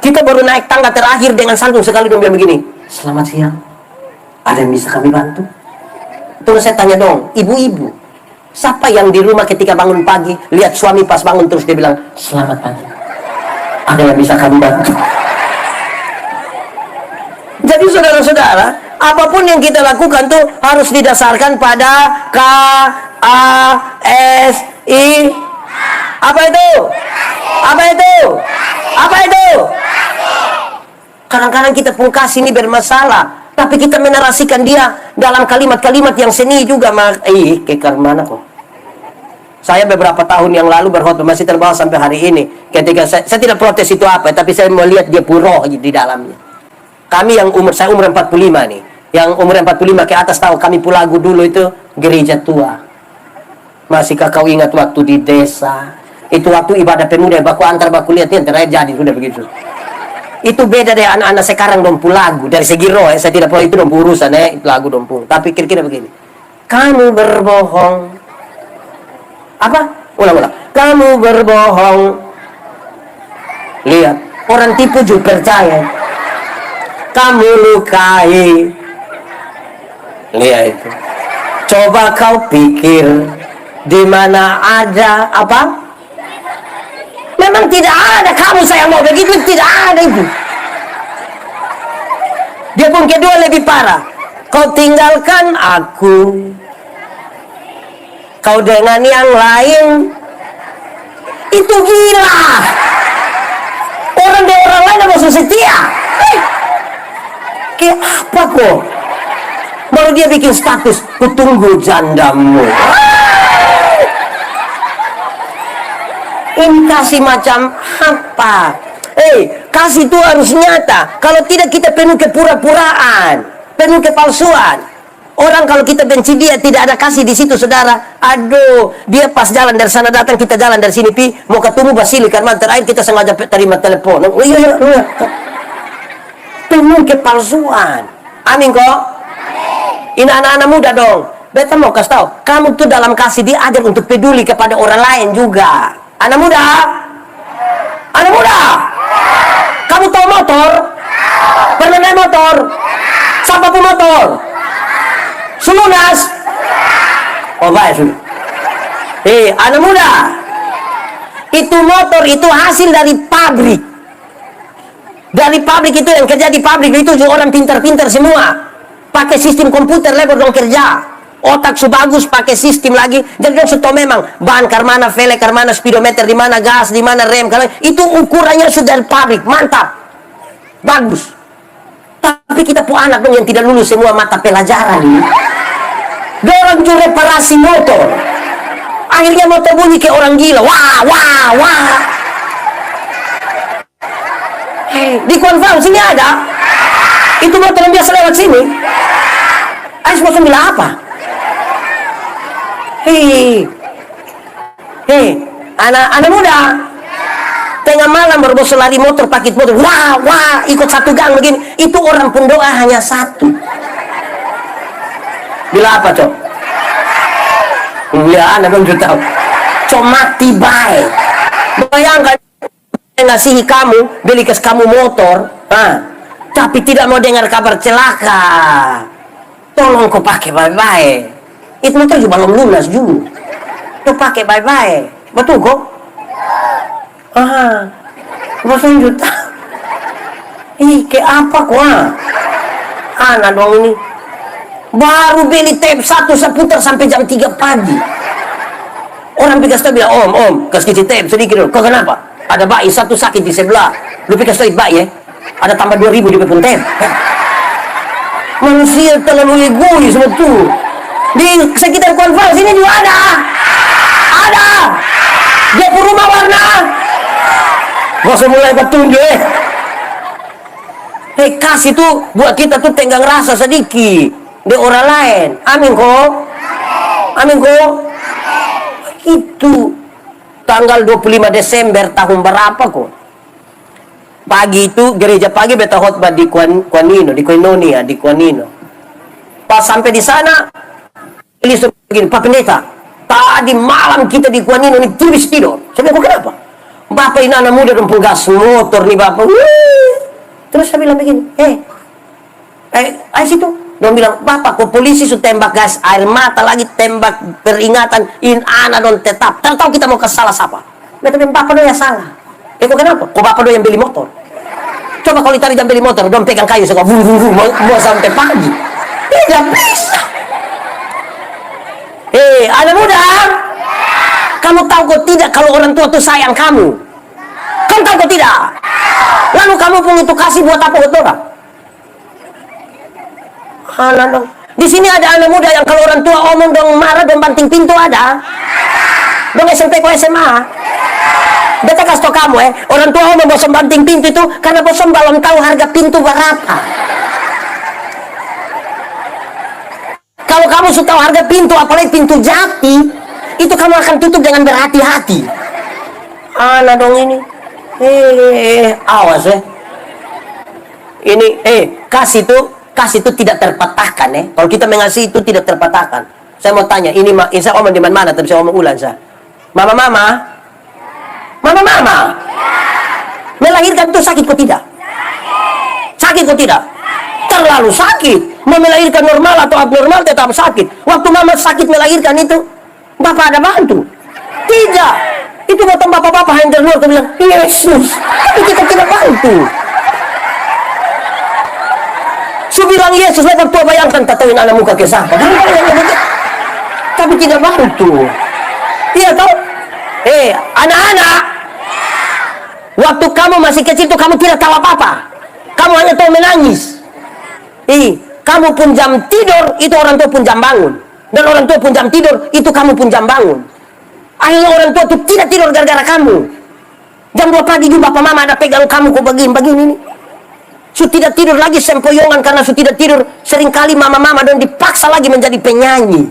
Kita baru naik tangga terakhir dengan santun sekali dong bilang begini. Selamat siang. Ada yang bisa kami bantu? Terus saya tanya dong, ibu-ibu, siapa yang di rumah ketika bangun pagi lihat suami pas bangun terus dia bilang selamat pagi, ada yang bisa kami bantu? Jadi saudara-saudara, apapun yang kita lakukan tuh harus didasarkan pada KASI. Apa itu? Apa itu? Apa itu? Kadang-kadang kita pun kasih ini bermasalah, tapi kita menarasikan dia dalam kalimat-kalimat yang seni juga. Kekar mana kok? Saya beberapa tahun yang lalu berkhotbah, masih terbawa sampai hari ini. Ketika saya tidak protes itu apa, tapi saya melihat dia pura di dalamnya. Kami yang saya umur 45 nih. Yang umur 45 ke atas tahu kami Pulagu dulu itu gereja tua. Masihkah kau ingat waktu di desa? Itu waktu ibadah pemuda, baku antar baku lihat yang terakhir jadi sudah begitu. Itu beda dari anak-anak sekarang dong Pulagu. Dari segi roh, saya tidak perlu itu dong urusan itu lagu dong pun. Tapi kira-kira begini. Kamu berbohong. Apa? Ulang-ulang. Kamu berbohong. Lihat, orang tipu juga percaya. Kamu lukai. Lihat itu. Coba kau pikir di mana ada apa? Memang tidak ada kamu saya mau begitu, tidak ada itu. Dia pun kedua lebih parah. Kau tinggalkan aku, kau dengan yang lain. Itu gila. Orang dengan orang lain masih setia. Kayak apa kok? Baru dia bikin status, kutunggu jandamu. Ini kasih macam apa? Kasih itu harus nyata. Kalau tidak kita penuh kepura-puraan, penuh kepalsuan. Orang kalau kita benci dia, tidak ada kasih di situ, saudara. Aduh, dia pas jalan dari sana datang, kita jalan dari sini, mau ketemu Basili karena terakhir kita sengaja terima telepon. Oh iya. Penuh kepalsuan. Amin kok. Ini anak-anak muda dong. Beta mau kasih tahu, kamu tuh dalam kasih diajar untuk peduli kepada orang lain juga. Anak muda, anak muda, kamu tahu motor? Pernah naik motor? Siapa pun motor? Selunas? Oh baik sudah. Anak muda, Itu motor itu hasil dari pabrik. Dari pabrik itu yang kerja di pabrik itu juga orang pintar-pintar semua. Pakai sistem komputer lebar dong kerja. Otak su bagus pakai sistem lagi. Jadi dong sudah memang ban karmana, velg karmana, speedometer di mana, gas di mana, rem karmana. Itu ukurannya sudah dari pabrik, mantap. Bagus. Tapi kita pun anak dong yang tidak lulus semua mata pelajaran. Dorang juga reparasi motor. Akhirnya motor bunyi kayak orang gila. Wah, wah, wah. Di konfirm sini ada. Itu motor yang biasa lewat sini. Ais mau bilang apa? Hei, anak muda. Tengah malam baru bos lari motor pakai motor. Wah, wah, ikut satu gang begini. Itu orang pendoa hanya satu. Bila apa, Cok? Ya, anak belum tahu. Cok mati baik. Bayangkan ngasihi kamu, beli kes kamu motor, tapi tidak mau dengar kabar celaka. Tolong kau pakai baik-baik. Itu motor juga belum lunas juga. Kau pakai baik-baik. Betul kok? Bosan juta. Kayak apa kok? Anak dong ini. Baru beli tape satu seputar sampai jam 3 pagi. Orang pikir saya bilang, om, kasih tape sedikit dulu. Kok kenapa? Ada bayi satu sakit di sebelah. Lu pikir saya bayi ya? Ada tambah 2.000 di pun tape. Manusia terlalu egois betul. Di sekitar konvers ini juga ada. Ada. Dia pun rumah warna. Gak mulai petunjuk kasih tuh buat kita tuh tenggang rasa sedikit di orang lain. Amin kok. Amin kok. Itu tanggal 25 Desember tahun berapa kok? Pagi itu gereja pagi beta khotbah di Kuanino, di Koinonia, di Kuanino. Pas sampai di sana, Elis begini, Pak Pendeta, tadi malam kita di Kuanino ini tipis tidur. Saya bilang, kok kenapa? Bapak ini anak muda dan pegas motor nih Bapak. Terus saya bilang begini, ayo situ. Dia bilang, Bapak, kok polisi sudah tembak gas air mata lagi, tembak peringatan, anak don tetap. Tahu kita mau ke salah siapa? Beta bilang, Bapak do ya salah. Kok kenapa? Kok Bapak do yang beli motor? Coba kalau ditarik jam beli motor, dong pegang kayu, suka mau sampai pagi. Tidak bisa. Anak muda, kamu tahu kok tidak kalau orang tua tuh sayang kamu? Kamu tahu kok tidak? Lalu kamu pun itu kasih buat apa buat orang? Dong. Di sini ada anak muda yang kalau orang tua omong dong marah dong banting pintu ada. Dong SMP ke SMA. Beta kasih tau kamu orang tua omong bosan banting pintu itu karena bosan belum tahu harga pintu berapa. Kalau kamu sudah tahu harga pintu, apalagi pintu jati, itu kamu akan tutup dengan berhati-hati. Anak dong ini. Awas Ini kasih itu tidak terpatahkan Kalau kita mengasihi itu tidak terpatahkan. Saya mau tanya, ini saya omong di mana tapi saya omong ulang saya. Mama. Melahirkan itu sakit kok tidak? Sakit kok tidak? Terlalu sakit. Mau melahirkan normal atau abnormal tetap sakit. Waktu mama sakit melahirkan itu, Bapak ada bantu? Tidak. Itu potong bapak-bapak yang dari luar bilang, Yesus, tapi kita tidak bantu. Su bilang Yesus, lepas tua bayangkan tatoin anak muka ke siapa. Tapi tidak bantu. Iya tahu? Anak-anak, waktu kamu masih kecil itu kamu tidak tahu apa-apa. Kamu hanya tahu menangis. Kamu pun jam tidur, itu orang tua pun jam bangun. Dan orang tua pun jam tidur, itu kamu pun jam bangun. Akhirnya orang tua itu tidak tidur gara-gara kamu. Jam 2 pagi juga bapak mama ada pegang kamu kok begini nih. Su tidak tidur lagi sempoyongan karena su tidak tidur. Seringkali mama-mama dan dipaksa lagi menjadi penyanyi.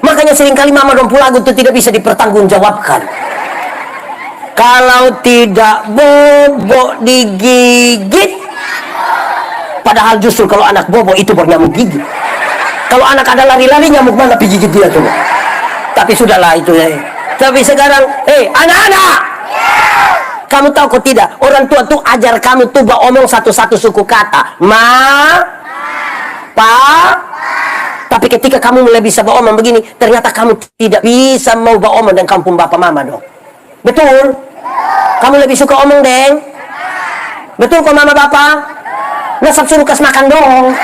Makanya seringkali mama dan pulagu itu tidak bisa dipertanggungjawabkan. Kalau tidak bobo digigit, padahal justru kalau anak bobo itu baru nyamuk gigit. Kalau anak ada lari-lari nyamuk mana pergi gigit dia coba. Tapi sudahlah itu Tapi sekarang, anak-anak, kamu tahu kok tidak? Orang tua tuh ajar kamu tuh omong satu-satu suku kata. Pa. Tapi ketika kamu mulai bisa omong begini, ternyata kamu tidak bisa mau omong dengan kampung bapak mama dong. Betul? Kamu lebih suka omong, Deng? Betul kok mama bapak? Nasab suruh kas makan dong.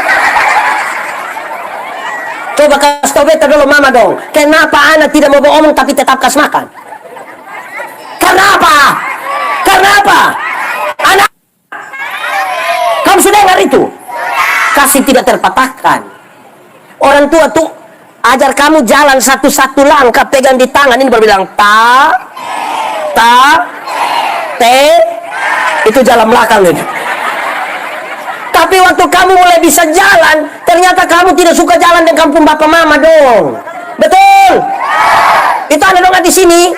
Coba kasih tau beta dulu mama dong. Kenapa anak tidak mau omong tapi tetap kas makan? Kenapa? Kenapa? Anak, kamu sudah dengar itu? Kasih tidak terpatahkan. Orang tua tuh ajar kamu jalan satu-satu langkah, pegang di tangan ini berbilang ta, te, itu jalan belakang itu. Tapi waktu kamu mulai bisa jalan, ternyata kamu tidak suka jalan dengan kampung bapak mama dong. Betul? Itu ada dong di sini.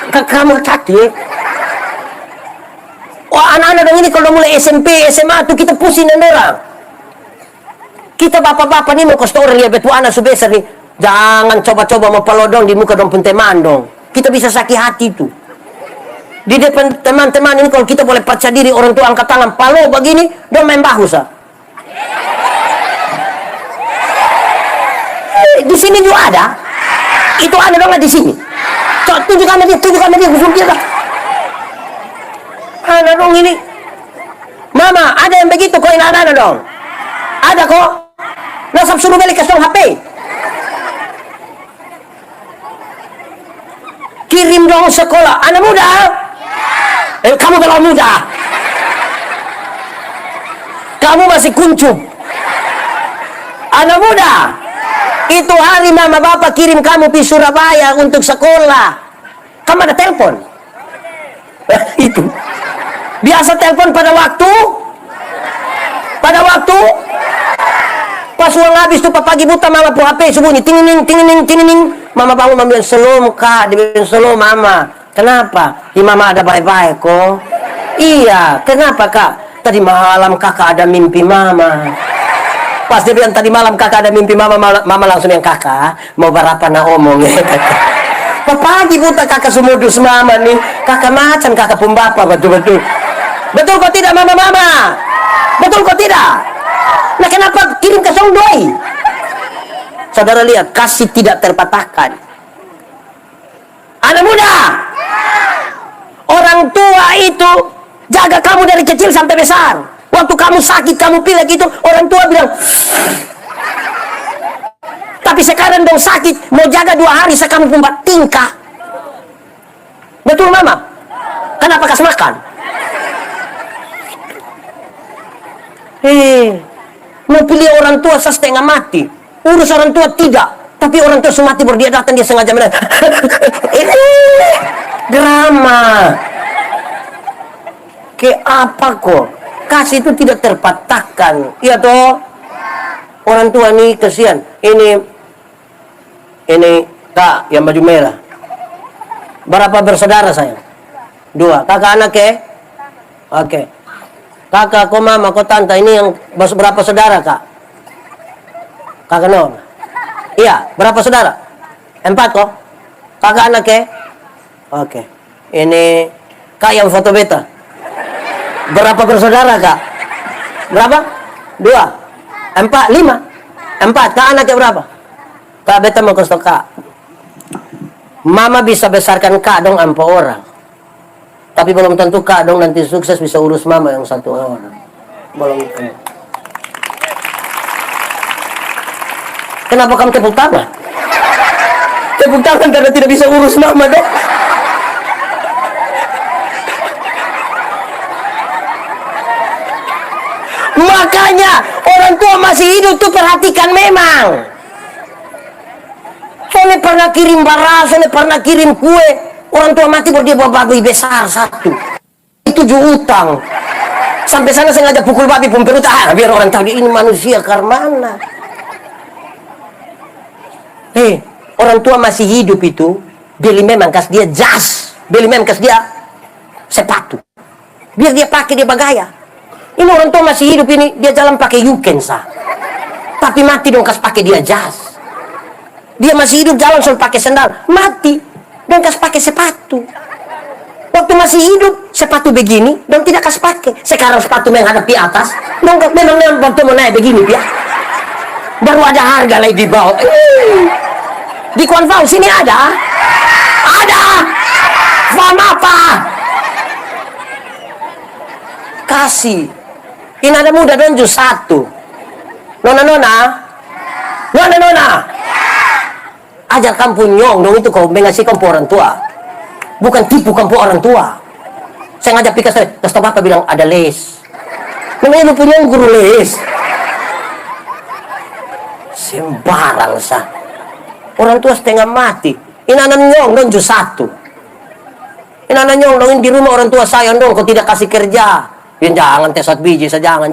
Kamu cantik. Oh, anak-anak dong ini kalau mulai SMP, SMA tuh kita pusing dan orang. Kita bapak-bapak nih mau ke store lihat betul anak sebesar nih. Jangan coba-coba mau pelodong di muka dong pun teman dong. Kita bisa sakit hati tuh. Di depan teman-teman ini kalau kita boleh percaya diri, orang tua angkat tangan palo begini dong main bahu sah. Di sini juga ada. Itu ada dong di sini. Tunjukkan dia khusus dia. Ada dong ini. Mama, ada yang begitu kok ini ada dong. Ada kok. Nasab suruh balik ke HP. Kirim dong sekolah. Anak muda. Kamu kalau muda. Kamu masih kuncup. Anak muda. Itu hari mama bapak kirim kamu di Surabaya untuk sekolah. Kamu ada telepon? Itu. Biasa telepon pada waktu? Pada waktu? Pas uang habis tuh pagi buta mama pu HP sembunyi. Ting-ning. Mama bangun mama bilang, "Selom kak." Dia bilang, "Selom mama." Kenapa? Di mama ada baik-baik kok. Iya, kenapa kak? Tadi malam kakak ada mimpi mama. Pas dia bilang tadi malam kakak ada mimpi mama, mama langsung yang kakak mau berapa nak omong ya. Pagi buta kakak sumudus mama nih. Kakak macam kakak pembapa betul-betul. Betul kok tidak mama? Betul kok tidak? Nah kenapa kirim ke Songdoi? Saudara lihat, kasih tidak terpatahkan. Anak muda, orang tua itu jaga kamu dari kecil sampai besar. Waktu kamu sakit, kamu pilek itu, orang tua bilang. Tapi sekarang dong sakit, mau jaga 2 hari, kamu pun tingkah. Betul mama? Kenapa kasih makan? Mau pilih orang tua setengah mati. Urus orang tua tidak. Tapi orang tua semati baru dia datang, dia sengaja menang. Ini drama. Ke apa kok? Kasih itu tidak terpatahkan. Iya toh? Orang tua nih kesian. Ini kak yang baju merah. Berapa bersaudara sayang? 2. Kakak anak ke? Oke. Kakak, kok mama, kok tante, ini yang berapa saudara kak? Kakak Nor. Iya, berapa saudara? 4 kok. Kakak anak ke? Oke. Ini kak yang foto beta. Berapa bersaudara kak? Berapa? 2, 4, 5. 4, kak anaknya berapa? Kak beta mau kasih tau kak. Mama bisa besarkan kak dong 4 orang. Tapi belum tentu kak dong nanti sukses bisa urus mama yang 1 orang. Belum tentu. Kenapa kamu tepuk tangan? Tepuk tangan karena tidak bisa urus mama dong. Makanya orang tua masih hidup tuh perhatikan memang. Soalnya pernah kirim barang, soalnya pernah kirim kue. Orang tua mati baru dia bawa babi besar 1. Itu juga utang. Sampai sana sengaja pukul babi pun perutah. Biar orang tahu ini manusia karmana. Orang tua masih hidup itu. Beli memang kasih dia jas. Beli memang kasih dia sepatu. Biar dia pakai, dia bagaya. Ini orang tua masih hidup ini, dia jalan pakai yukensa. Tapi mati dong kasih pakai dia jas. Dia masih hidup jalan soal pakai sendal. Mati dong kasih pakai sepatu. Waktu masih hidup sepatu begini dong tidak kasih pakai. Sekarang sepatu menghadap di atas. Dong memang waktu mau naik begini ya. Baru ada harga lagi di bawah. Di Konfau sini ada. Ada. Faham apa? Kasih. Ini ada muda donju satu. Nona. Ajar kampung nyong dong itu kau mengasih kampung orang tua. Bukan tipu kampung orang tua. Saya ngajak pikas, terus bapak bilang ada les. Namanya lu punya guru les. Sembarang sah. Orang tua setengah mati. Ini anak nyong dong ju satu. Ini anak nyong dong di rumah orang tua sayang dong kau tidak kasih kerja. Jangan tesat biji, jangan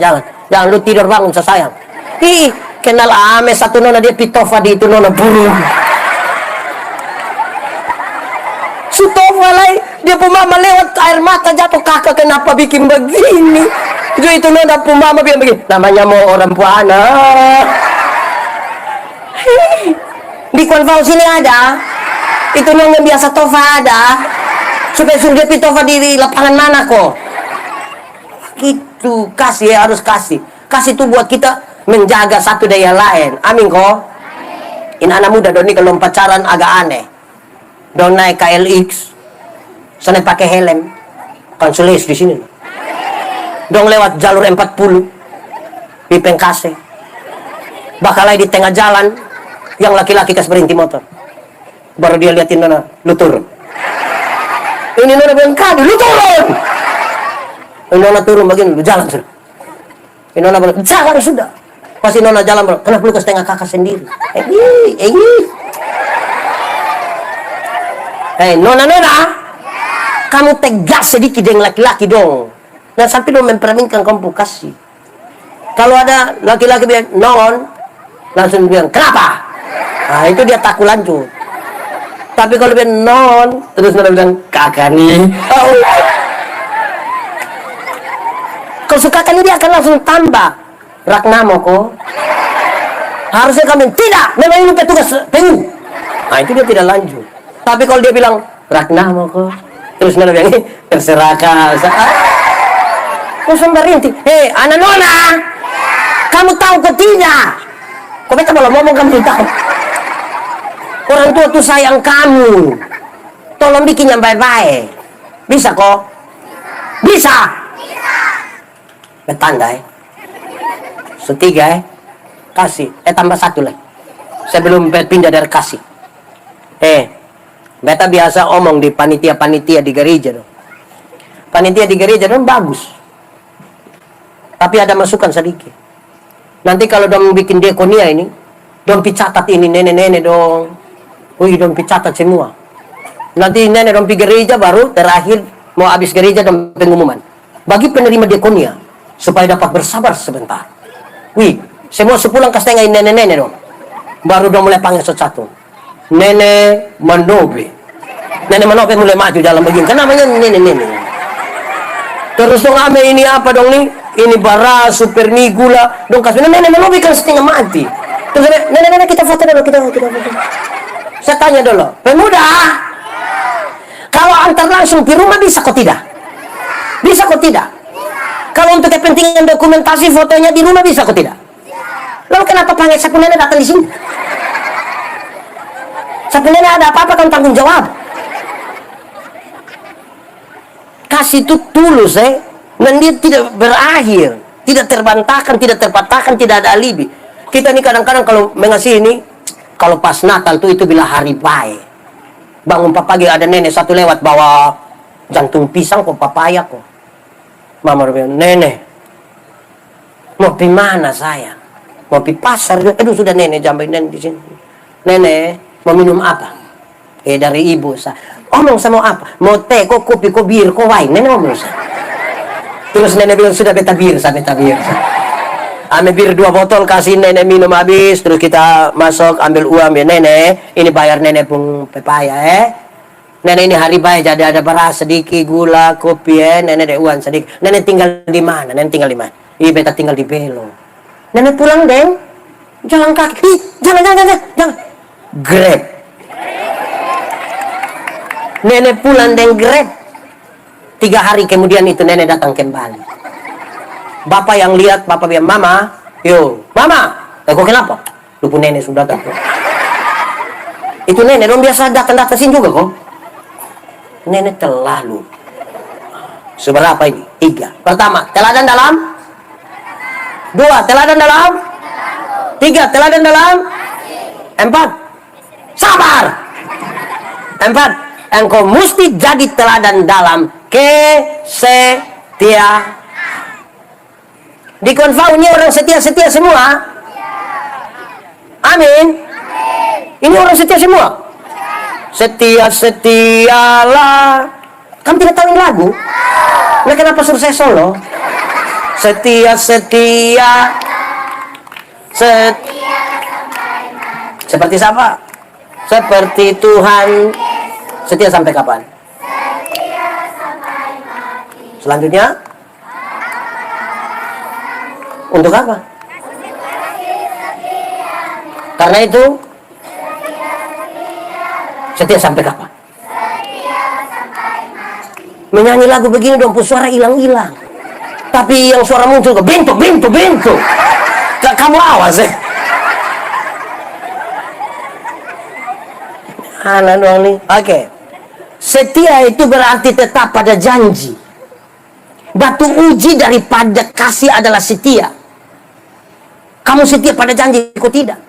lu tidur bangun sayang. Ih, kenal ame satu nona dia pitofa di itu nona burung. Sutofa lai, dia pemama lewat air mata jatuh, kakak kenapa bikin begini? Itu nona pemama bilang begini, namanya mau orang puana. Di konval sini ada, itu nona biasa tofa ada, supaya suruh dia pitofa di lapangan mana kok? Gitu, kasih ya, harus kasih. Kasih itu buat kita menjaga satu daya lain. Amin kok. Ini anak muda doni kalau pacaran agak aneh. Don naik KLX, sana pakai helm, kan sulis di sini. Dong lewat jalur 40 di Pengkase. Bakalai di tengah jalan, yang laki-laki kas berhenti motor. Baru dia liatin nona, lu turun. Ini nona bilang, kadu, lu turun. Ini nona turun begini, lu jalan sudah. Ini nona bilang, jalan sudah. Pasti nona jalan bilang, kenapa lu ke setengah kakak sendiri? Nona, kamu tegas sedikit dengan laki-laki dong. Dan sampai dong memperminkan kamu kasih. Kalau ada laki-laki bilang, non, langsung bilang, kenapa? Nah, itu dia takut lanjut. Tapi kalau bilang, non, terus nona bilang, kakak nih. Kalau suka kan dia akan langsung tambah. Ragnamo kok. Harusnya kami, tidak, memang ini petugas PU. Nah, itu dia tidak lanjut. Tapi kalau dia bilang, Ragnamo kok. Terus nona bilang, terserah kau. Langsung berhenti. Hei, anak nona, kamu tahu kok tidak? Kok beta kalau ngomong kamu tahu? Orang tua tuh sayang kamu. Tolong bikin yang baik-baik. Bisa kok? Bisa? Betanda Setiga kasih. Tambah satu lagi. Sebelum pindah dari kasih. Beta biasa omong di panitia-panitia di gereja dong. Panitia di gereja dong bagus. Tapi ada masukan sedikit. Nanti kalau dong bikin diakonia ini, dong picatat ini nenek-nenek dong. Wih, dong picatat semua. Nanti nenek dong pergi gereja baru terakhir mau habis gereja dong pengumuman. Bagi penerima diakonia supaya dapat bersabar sebentar. Wih, semua sepulang ke setengah nenek-nenek dong. Baru dong mulai panggil satu-satu. Nenek Manobe. Nenek Manobe mulai maju dalam begini. Kan namanya nenek-nenek. Terus dong ame ini apa dong nih? Ini bara, super mie, gula. Dong kasih nenek Manobe kan setengah mati. Terus nenek-nenek kita foto dulu, kita foto. Saya tanya dulu, pemuda, kalau antar langsung di rumah bisa kok tidak? Bisa kok tidak? Kalau untuk kepentingan dokumentasi fotonya di rumah bisa kok tidak? Lalu kenapa panggil sapu nenek datang di sini? Sapu nenek ada apa-apa kan tanggung jawab? Kasih itu tulus dan dia tidak berakhir, tidak terbantahkan, tidak terpatahkan, tidak ada alibi. Kita nih kadang-kadang kalau mengasih ini, kalau pas Natal tuh itu bila hari baik. Bangun pagi ada nenek satu lewat bawa jantung pisang kok papaya kok. Mama bilang, nenek, mau pergi mana saya? Mau pergi pasar? Aduh sudah nenek jambai nenek di sini. Nenek, mau minum apa? Dari ibu saya. Omong sama apa? Mau teh, kok kopi, kok bir, kok wine? Nenek omong saya. Terus nenek bilang sudah beta bir. Ambil bir 2 botol, kasih nenek minum habis, terus kita masuk ambil uang ya nenek, ini bayar nenek pun pepaya nenek ini hari baik jadi ada beras sedikit, gula, kopi nenek ada uang sedikit. Nenek tinggal di mana? Nenek tinggal di mana? Iya beta tinggal di Belo. Nenek pulang deng, jalan kaki, jangan. Grab. Nenek pulang deng Grab. 3 hari kemudian itu nenek datang kembali. Bapak yang lihat, bapak bilang, mama, mama, kok kenapa? Lupa nenek sudah datang. Itu nenek dong biasa datang sini juga kok. Nenek terlalu. Seberapa ini? 3. Pertama, teladan dalam. 2, teladan dalam. 3, teladan dalam. 4, sabar. 4, engkau mesti jadi teladan dalam kesetiaan. Di Konfau ini orang setia-setia semua. Amin. Ini orang setia semua. Setia-setialah. Kamu tidak tahu ini lagu? Nah, kenapa suruh saya solo? Setia-setia. Seperti siapa? Seperti Tuhan. Setia sampai kapan? Selanjutnya? Untuk apa? Karena itu setia sampai kapan? Menyanyi lagu begini dong, suara hilang-hilang. Tapi yang suara muncul ke bentuk. Kamu awas ya. Anak doang nih. Oke. Setia itu berarti tetap pada janji. Batu uji daripada kasih adalah setia. Kamu setia pada janji, kok tidak?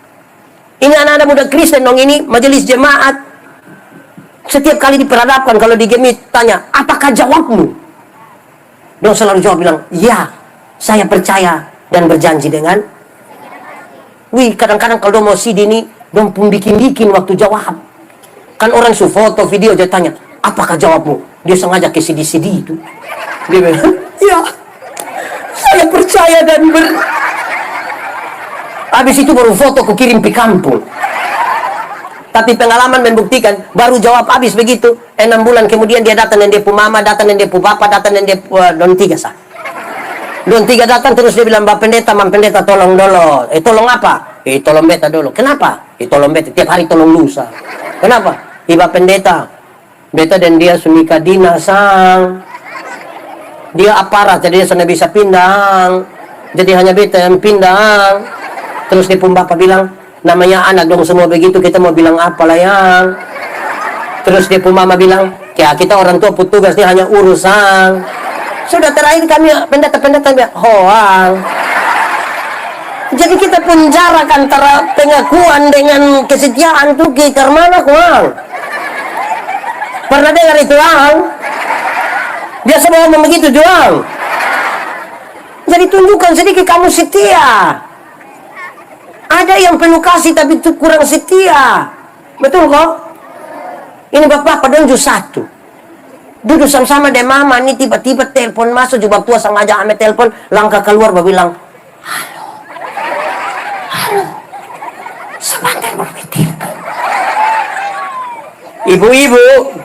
Ini anak-anak muda Kristen dong, ini majelis jemaat. Setiap kali diperhadapkan, kalau di game tanya, apakah jawabmu? Dia selalu jawab bilang, ya, saya percaya dan berjanji dengan. Wih, kadang-kadang kalau dia mau CD ini, dia pun bikin-bikin waktu jawab. Kan orang su foto video, dia tanya, apakah jawabmu? Dia sengaja ke CD-CD itu. Dia bilang, ya, saya percaya dan Habis itu baru foto ku kirim ke kampung. Tapi pengalaman membuktikan, baru jawab habis begitu, 6 bulan kemudian dia datang dan dia pu mama, datang dan dia pu papa, datang dan dia pu don 3 sah. Don 3 datang terus dia bilang, Mbak Pendeta, Mam Pendeta tolong dulu. Tolong apa? Tolong beta dulu. Kenapa? Tolong beta, tiap hari tolong lusa. Kenapa? Mbak Pendeta, beta dan dia sumika dina sang. Dia aparat, jadi dia sana bisa pindang. Jadi hanya beta yang pindang. Terus dia pun bapak bilang, namanya anak dong semua begitu, kita mau bilang apa lah yang. Terus dia pun mama bilang, ya kita orang tua petugas ini hanya urusan. Sudah terakhir kami pendeta-pendeta hoang. Jadi kita pun jarak antara pengakuan dengan kesetiaan tuh ke mana kuang. Pernah dengar itu ang? Dia semua ngomong begitu doang. Jadi tunjukkan sedikit kamu setia. Ada yang penuh kasih tapi itu kurang setia. Betul kok? Ini bapak dan jus satu. Duduk sama-sama deh mama, ini tiba-tiba telepon masuk, juga tua sengaja ame telepon, langkah keluar bilang, halo, sebentar berpikir. Ibu-ibu,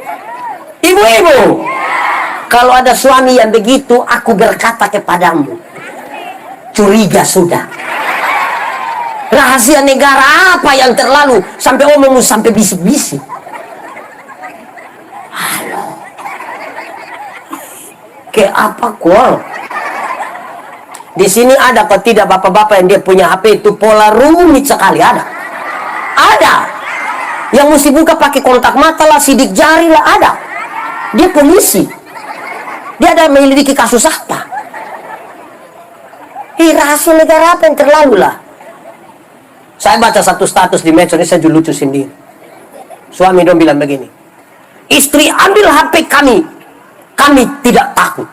kalau ada suami yang begitu, aku berkata kepadamu, curiga sudah. Rahasia negara apa yang terlalu sampai omongmu sampai bisik-bisik? Halo. Ke apa kok? Di sini ada kok tidak bapak-bapak yang dia punya HP itu pola rumit sekali ada. Ada. Yang mesti buka pakai kontak mata lah, sidik jari lah ada. Dia polisi. Dia ada menyelidiki kasus apa? Rahasia negara apa yang terlalu lah? Saya baca satu status di medsos ini, saya lucu sendiri. Suami dong bilang begini, istri ambil HP kami tidak takut.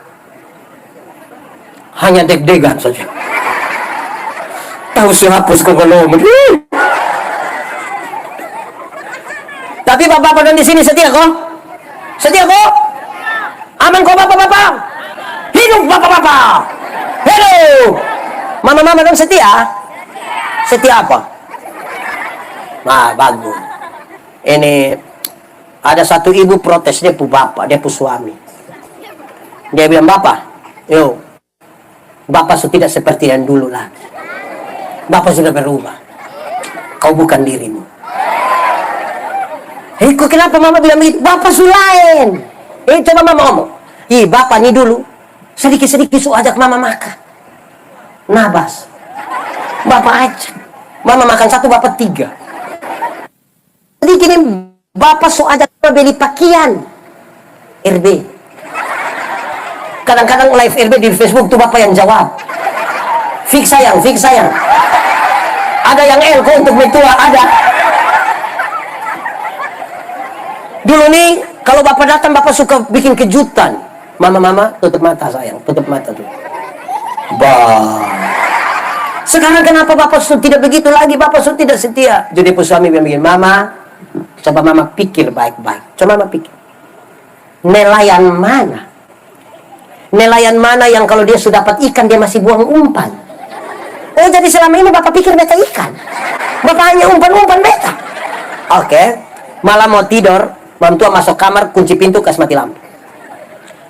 Hanya deg-degan saja. Tahu hapus ke kolom. Tapi bapak-bapak di sini setia kok? Setia kok? Aman kok bapak-bapak? Hidup bapak-bapak! Hidup! Mama-mama dong setia? Setia apa? Nah, bagus. Ini ada satu ibu protes, dia pu bapak, dia pu suami. Dia bilang, bapak, bapak sudah tidak seperti yang dulu lagi. Bapak sudah berubah. Kau bukan dirimu. Kok kenapa mama bilang begitu? Bapak sulain. Coba mama ngomong. Bapak nih dulu sedikit-sedikit su ajak mama makan. Nabas. Bapak aja. Mama makan 1, bapak 3. Jadi gini, bapak so ajak beli pakaian. RB. Kadang-kadang live RB di Facebook tuh bapak yang jawab. Fix sayang, fix sayang. Ada yang elko untuk metua, ada. Dulu nih, kalau bapak datang, bapak suka bikin kejutan. Mama, tutup mata sayang, tutup mata tuh. Bah. Sekarang kenapa bapak tidak begitu lagi? Bapak tidak setia. Jadi suami yang bikin, mama, coba mama pikir baik-baik. Coba mama pikir. Nelayan mana? Nelayan mana yang kalau dia sudah dapat ikan, dia masih buang umpan? Oh, jadi selama ini bapak pikir beta ikan. Bapak hanya umpan-umpan beta. Oke. Malam mau tidur, mam tua masuk kamar, kunci pintu, kasih mati lampu.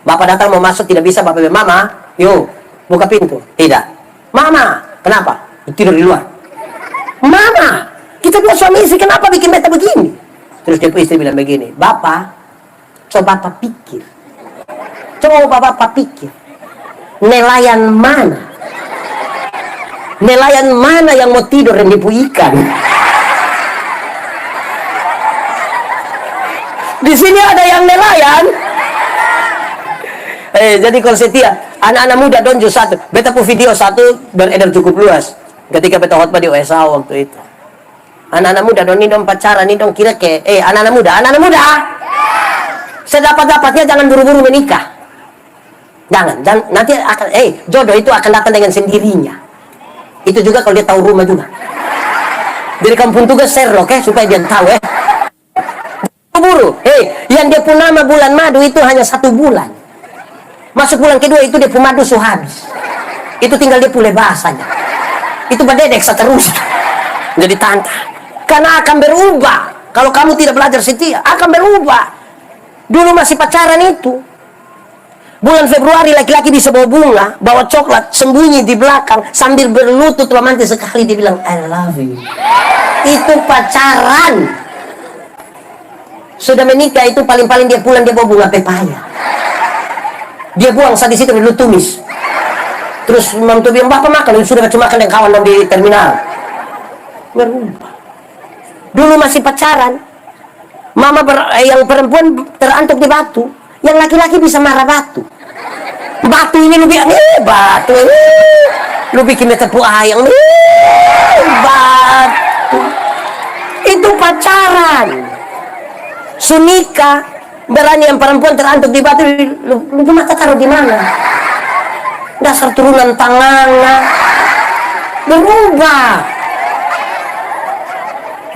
Bapak datang mau masuk, tidak bisa. Bapak bilang, mama, yuk, buka pintu. Tidak. Mama, kenapa? Tidur di luar. Mama, kita bilang suami istri, kenapa bikin beta begini? Terus dia istri bilang begini, bapak, coba bapak pikir. Coba bapak pikir. Nelayan mana? Nelayan mana yang mau tidur dan nipu ikan? Di sini ada yang nelayan. Jadi kalau setia, anak-anak muda donjo satu. Beta pu video satu beredar cukup luas. Ketika beta khotbah di USA waktu itu. Anak-anak muda don ini dong pacaran, ini dong kira ke, anak-anak muda. Sedapat-dapatnya jangan buru-buru menikah. Jangan, nanti akan, jodoh itu akan datang dengan sendirinya. Itu juga kalau dia tahu rumah juga. Dari kampung tugas share loh, supaya dia tahu buru. Yang dia pun nama bulan madu itu hanya 1 bulan. Masuk bulan kedua itu dia pun madu habis. Itu tinggal dia pulih bahasanya. Itu bededek seterusnya. Jadi tantang. Karena akan berubah. Kalau kamu tidak belajar setia, akan berubah. Dulu masih pacaran itu. Bulan Februari laki-laki bisa bawa bunga, bawa coklat, sembunyi di belakang, sambil berlutut romantis sekali, dia bilang, I love you. Itu pacaran. Sudah menikah itu paling-paling dia pulang, dia bawa bunga pepaya. Dia buang saat di situ dulu tumis. Terus mantu bilang, bapak makan, sudah cuma makan dengan kawan di terminal. Berubah. Dulu masih pacaran. Mama yang perempuan terantuk di batu. Yang laki-laki bisa marah batu. Batu ini lebih batu. Lu bikin tepu ayam. Batu. Itu pacaran. Sunika berani yang perempuan terantuk di batu. Lu mata taruh di mana? Dasar turunan tangan. Berubah.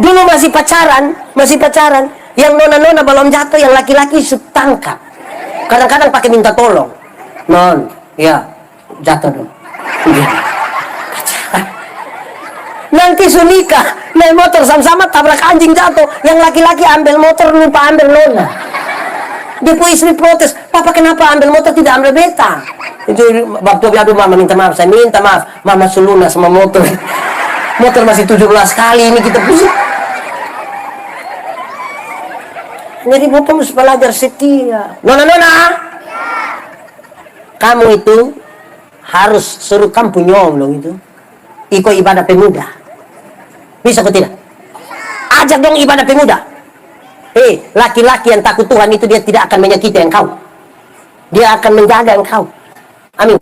Dulu masih pacaran. Yang nona-nona belum jatuh, yang laki-laki tangkap. Kadang-kadang pakai minta tolong. Non, ya, jatuh dong. Nanti sunika naik motor sama-sama tabrak anjing jatuh. Yang laki-laki ambil motor, lupa ambil nona. Dia pun istri protes, papa kenapa ambil motor tidak ambil beta? Itu waktu dia, aduh mama minta maaf, saya minta maaf. Mama seluna sama motor. Motor masih 17 kali ini kita pusing. Jadi bapak mesti belajar setia. Nona, kamu itu harus suruh kamu nyolong itu ikut ibadah pemuda. Bisa atau tidak? Ajak dong ibadah pemuda. Laki-laki yang takut Tuhan itu dia tidak akan menyakiti engkau. Dia akan menjaga engkau. Amin.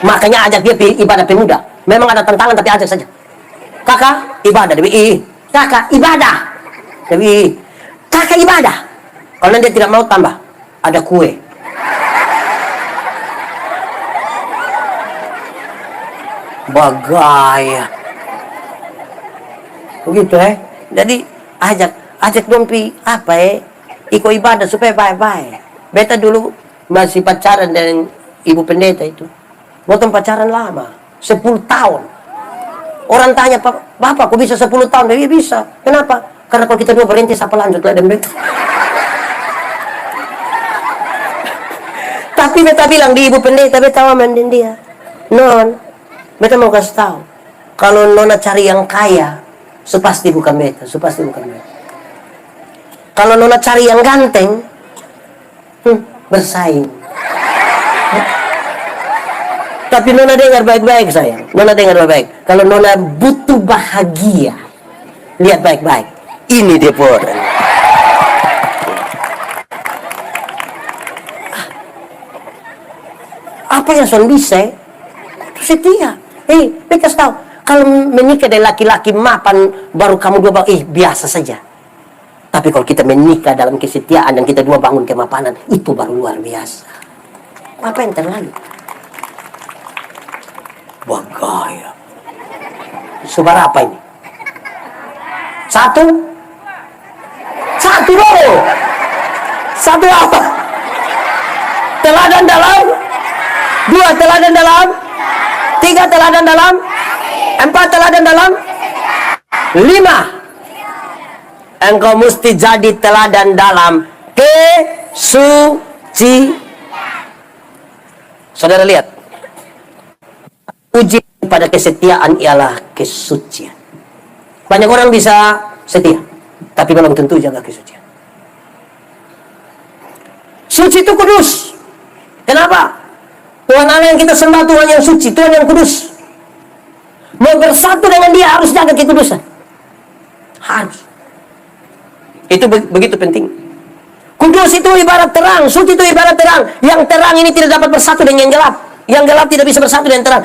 Makanya ajak dia ibadah pemuda. Memang ada tantangan tapi ajak saja. Kakak ibadah, kakak ibadah, kakak ibadah. Kalau dia tidak mau tambah, ada kue. Bagaya. Begitu Jadi ajak dompi ikut ibadah supaya baik-baik. Beta dulu masih pacaran dengan ibu pendeta itu. Botong pacaran lama, 10 tahun. Orang tanya, Bapak kok bisa 10 tahun? Dia bisa. Kenapa? Karena kalau kita dua berhenti, siapa lanjut lah dan beta. Tapi beta bilang di ibu pendeta, beta mending dia. Non, beta mau kasih tahu. Kalau nona cari yang kaya, supasti bukan beta, Kalau nona cari yang ganteng, bersaing. Tapi nona dengar baik-baik sayang. Nona dengar baik-baik. Kalau nona butuh bahagia, lihat baik-baik. Ini dia por. Apa yang son bisa? Itu setia. Mereka tahu. Kalau menikah dari laki-laki mapan, baru kamu dua bangun, biasa saja. Tapi kalau kita menikah dalam kesetiaan dan kita dua bangun kemapanan, itu baru luar biasa. Apa yang terlalu? Bagaya. Subara apa ini? Satu loh. Satu apa? Teladan dalam. Dua teladan dalam. Tiga teladan dalam. Empat teladan dalam. Lima. Engkau mesti jadi teladan dalam kesuci. Saudara lihat. Uji pada kesetiaan ialah kesucian. Banyak orang bisa setia, tapi belum tentu jaga kesucian. Suci itu kudus. Kenapa? Tuhan Allah yang kita sembah Tuhan yang suci, Tuhan yang kudus. Mau bersatu dengan Dia harus jaga kekudusan. Harus. Itu begitu penting. Kudus itu ibarat terang, suci itu ibarat terang. Yang terang ini tidak dapat bersatu dengan yang gelap. Yang gelap tidak bisa bersatu dengan terang.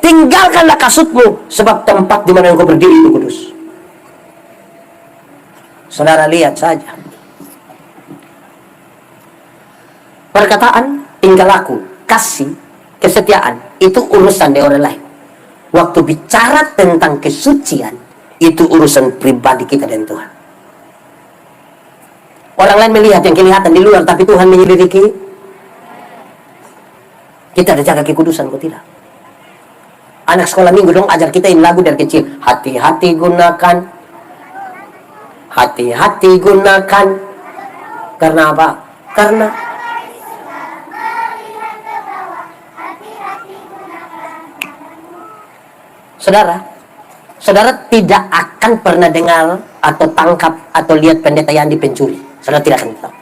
Tinggalkanlah kasutmu, sebab tempat di mana engkau berdiri itu kudus. Saudara lihat saja. Perkataan, tingkah laku, kasih, kesetiaan, itu urusan dari orang lain. Waktu bicara tentang kesucian, itu urusan pribadi kita dan Tuhan. Orang lain melihat yang kelihatan di luar, tapi Tuhan menyelidiki. Kita ada jaga kekudusan, kok tidak? Anak sekolah minggu dong ajar kita ini lagu dari kecil. Hati-hati gunakan. Hati-hati gunakan. Karena apa? Karena saudara tidak akan pernah dengar atau tangkap atau lihat pendeta Yandi pencuri. Saudara tidak akan tahu.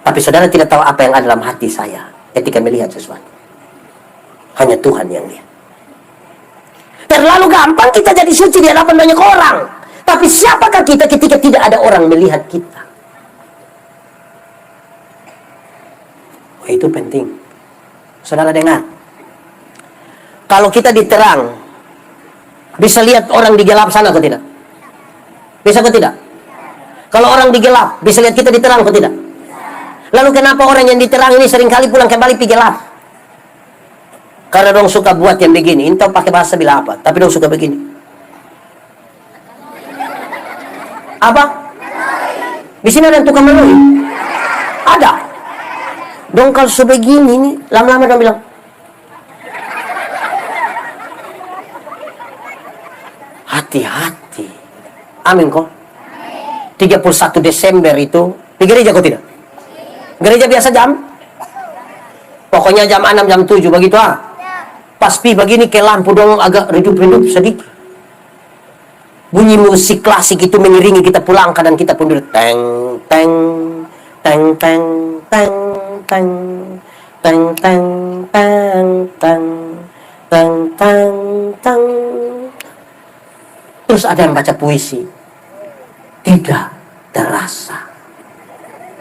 Tapi saudara tidak tahu apa yang ada dalam hati saya ketika melihat sesuatu. Hanya Tuhan yang lihat. Terlalu gampang kita jadi suci di hadapan banyak orang. Tapi siapakah kita ketika tidak ada orang melihat kita? Oh, itu penting. Saudara dengar. Kalau kita diterang, bisa lihat orang di gelap sana atau tidak? Bisa atau tidak? Kalau orang di gelap, bisa lihat kita diterang atau tidak? Lalu kenapa orang yang diterang ini seringkali pulang kembali pergi gelap? Karena dong suka buat yang begini. Entah pakai bahasa bila apa, tapi dong suka begini. Apa? Di sini ada yang tukang menui? Ada. Dong kalau sebegini ini, lama-lama dong bilang, hati-hati. Amin kok. 31 Desember itu di gereja kok tidak? Gereja biasa jam? Pokoknya jam 6, jam 7 begitu ah. Pas pi begini ke lampu dong agak redup-redup sedikit. Bunyi musik klasik itu mengiringi kita pulang dan kita pun duduk teng teng teng teng teng teng teng teng teng teng teng teng teng. Terus ada yang baca puisi. Tidak terasa.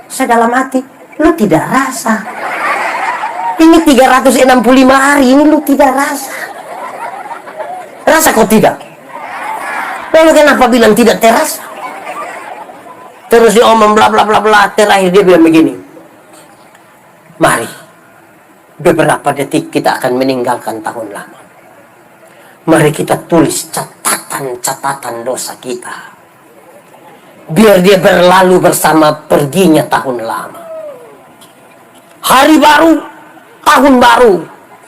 Saya dalam hati, lu tidak rasa. Ini 365 hari ini lu tidak rasa. Rasa kok tidak? Lalu kenapa bilang tidak terasa? Terus dia omong bla bla bla bla. Terakhir dia bilang begini. Mari. Beberapa detik kita akan meninggalkan tahun lama. Mari kita tulis catatan dosa kita. Biar dia berlalu bersama perginya tahun lama. Hari baru, tahun baru,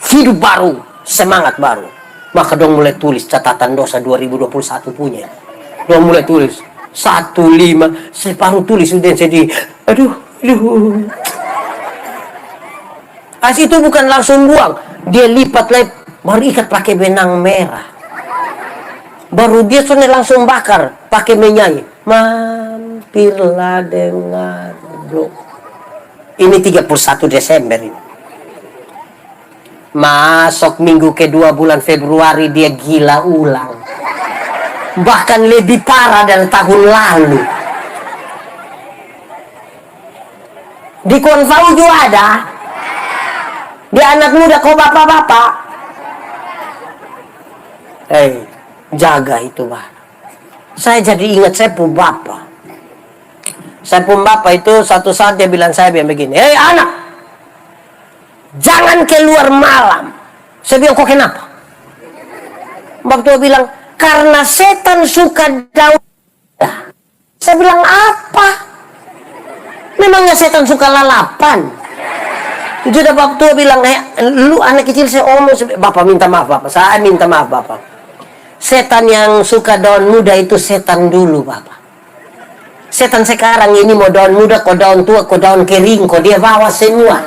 hidup baru, semangat baru. Maka dong mulai tulis catatan dosa 2021 punya. Dong mulai tulis 15. Saya baru tulis udah sedih. Aduh. As itu bukan langsung buang. Dia lipat, baru ikat pakai benang merah. Baru dia langsung bakar pakai menyanyi. Mampirlah dengan bro. Ini 31 Desember ini. Masuk minggu kedua bulan Februari dia gila ulang. Bahkan lebih parah dari tahun lalu. Di Konfau juga ada. Dia anak muda, kau bapak-bapak. Jaga itu, Pak. Saya jadi ingat saya pun bapak. Saya pun bapak itu satu saat dia bilang saya begini, anak, jangan keluar malam. Saya bilang, kok kenapa? Waktu dia bilang, karena setan suka daun. Saya bilang, apa? Memangnya setan suka lalapan? Sudah waktu dia bilang, lu anak kecil, saya omong, bapak minta maaf bapak, saya minta maaf bapak. Setan yang suka daun muda itu setan dulu bapak. Setan sekarang ini mau daun muda, kok daun tua, kok daun kering, kok dia bawa semua.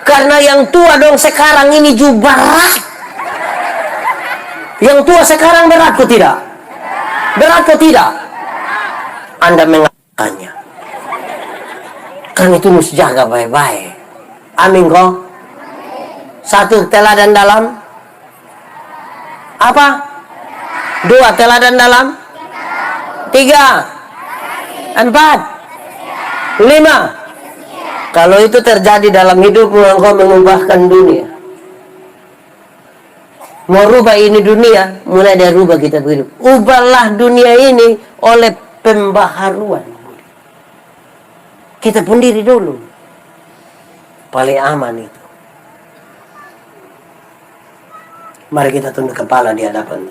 Karena yang tua dong sekarang ini juga berat. Yang tua sekarang berat kok tidak? Berat kok tidak? Anda mengatakannya. Kan itu mesti jaga baik-baik. Amin kok. Satu, teladan dalam. Apa? Dua, teladan dalam. Tiga, empat, lima. Kalau itu terjadi dalam hidupmu, engkau mengubahkan dunia. Mau rubah ini dunia, mulai dari rubah kita hidup. Ubahlah dunia ini oleh pembaharuan. Kita pun diri dulu. Paling aman itu. Mari kita tunduk kepala di hadapan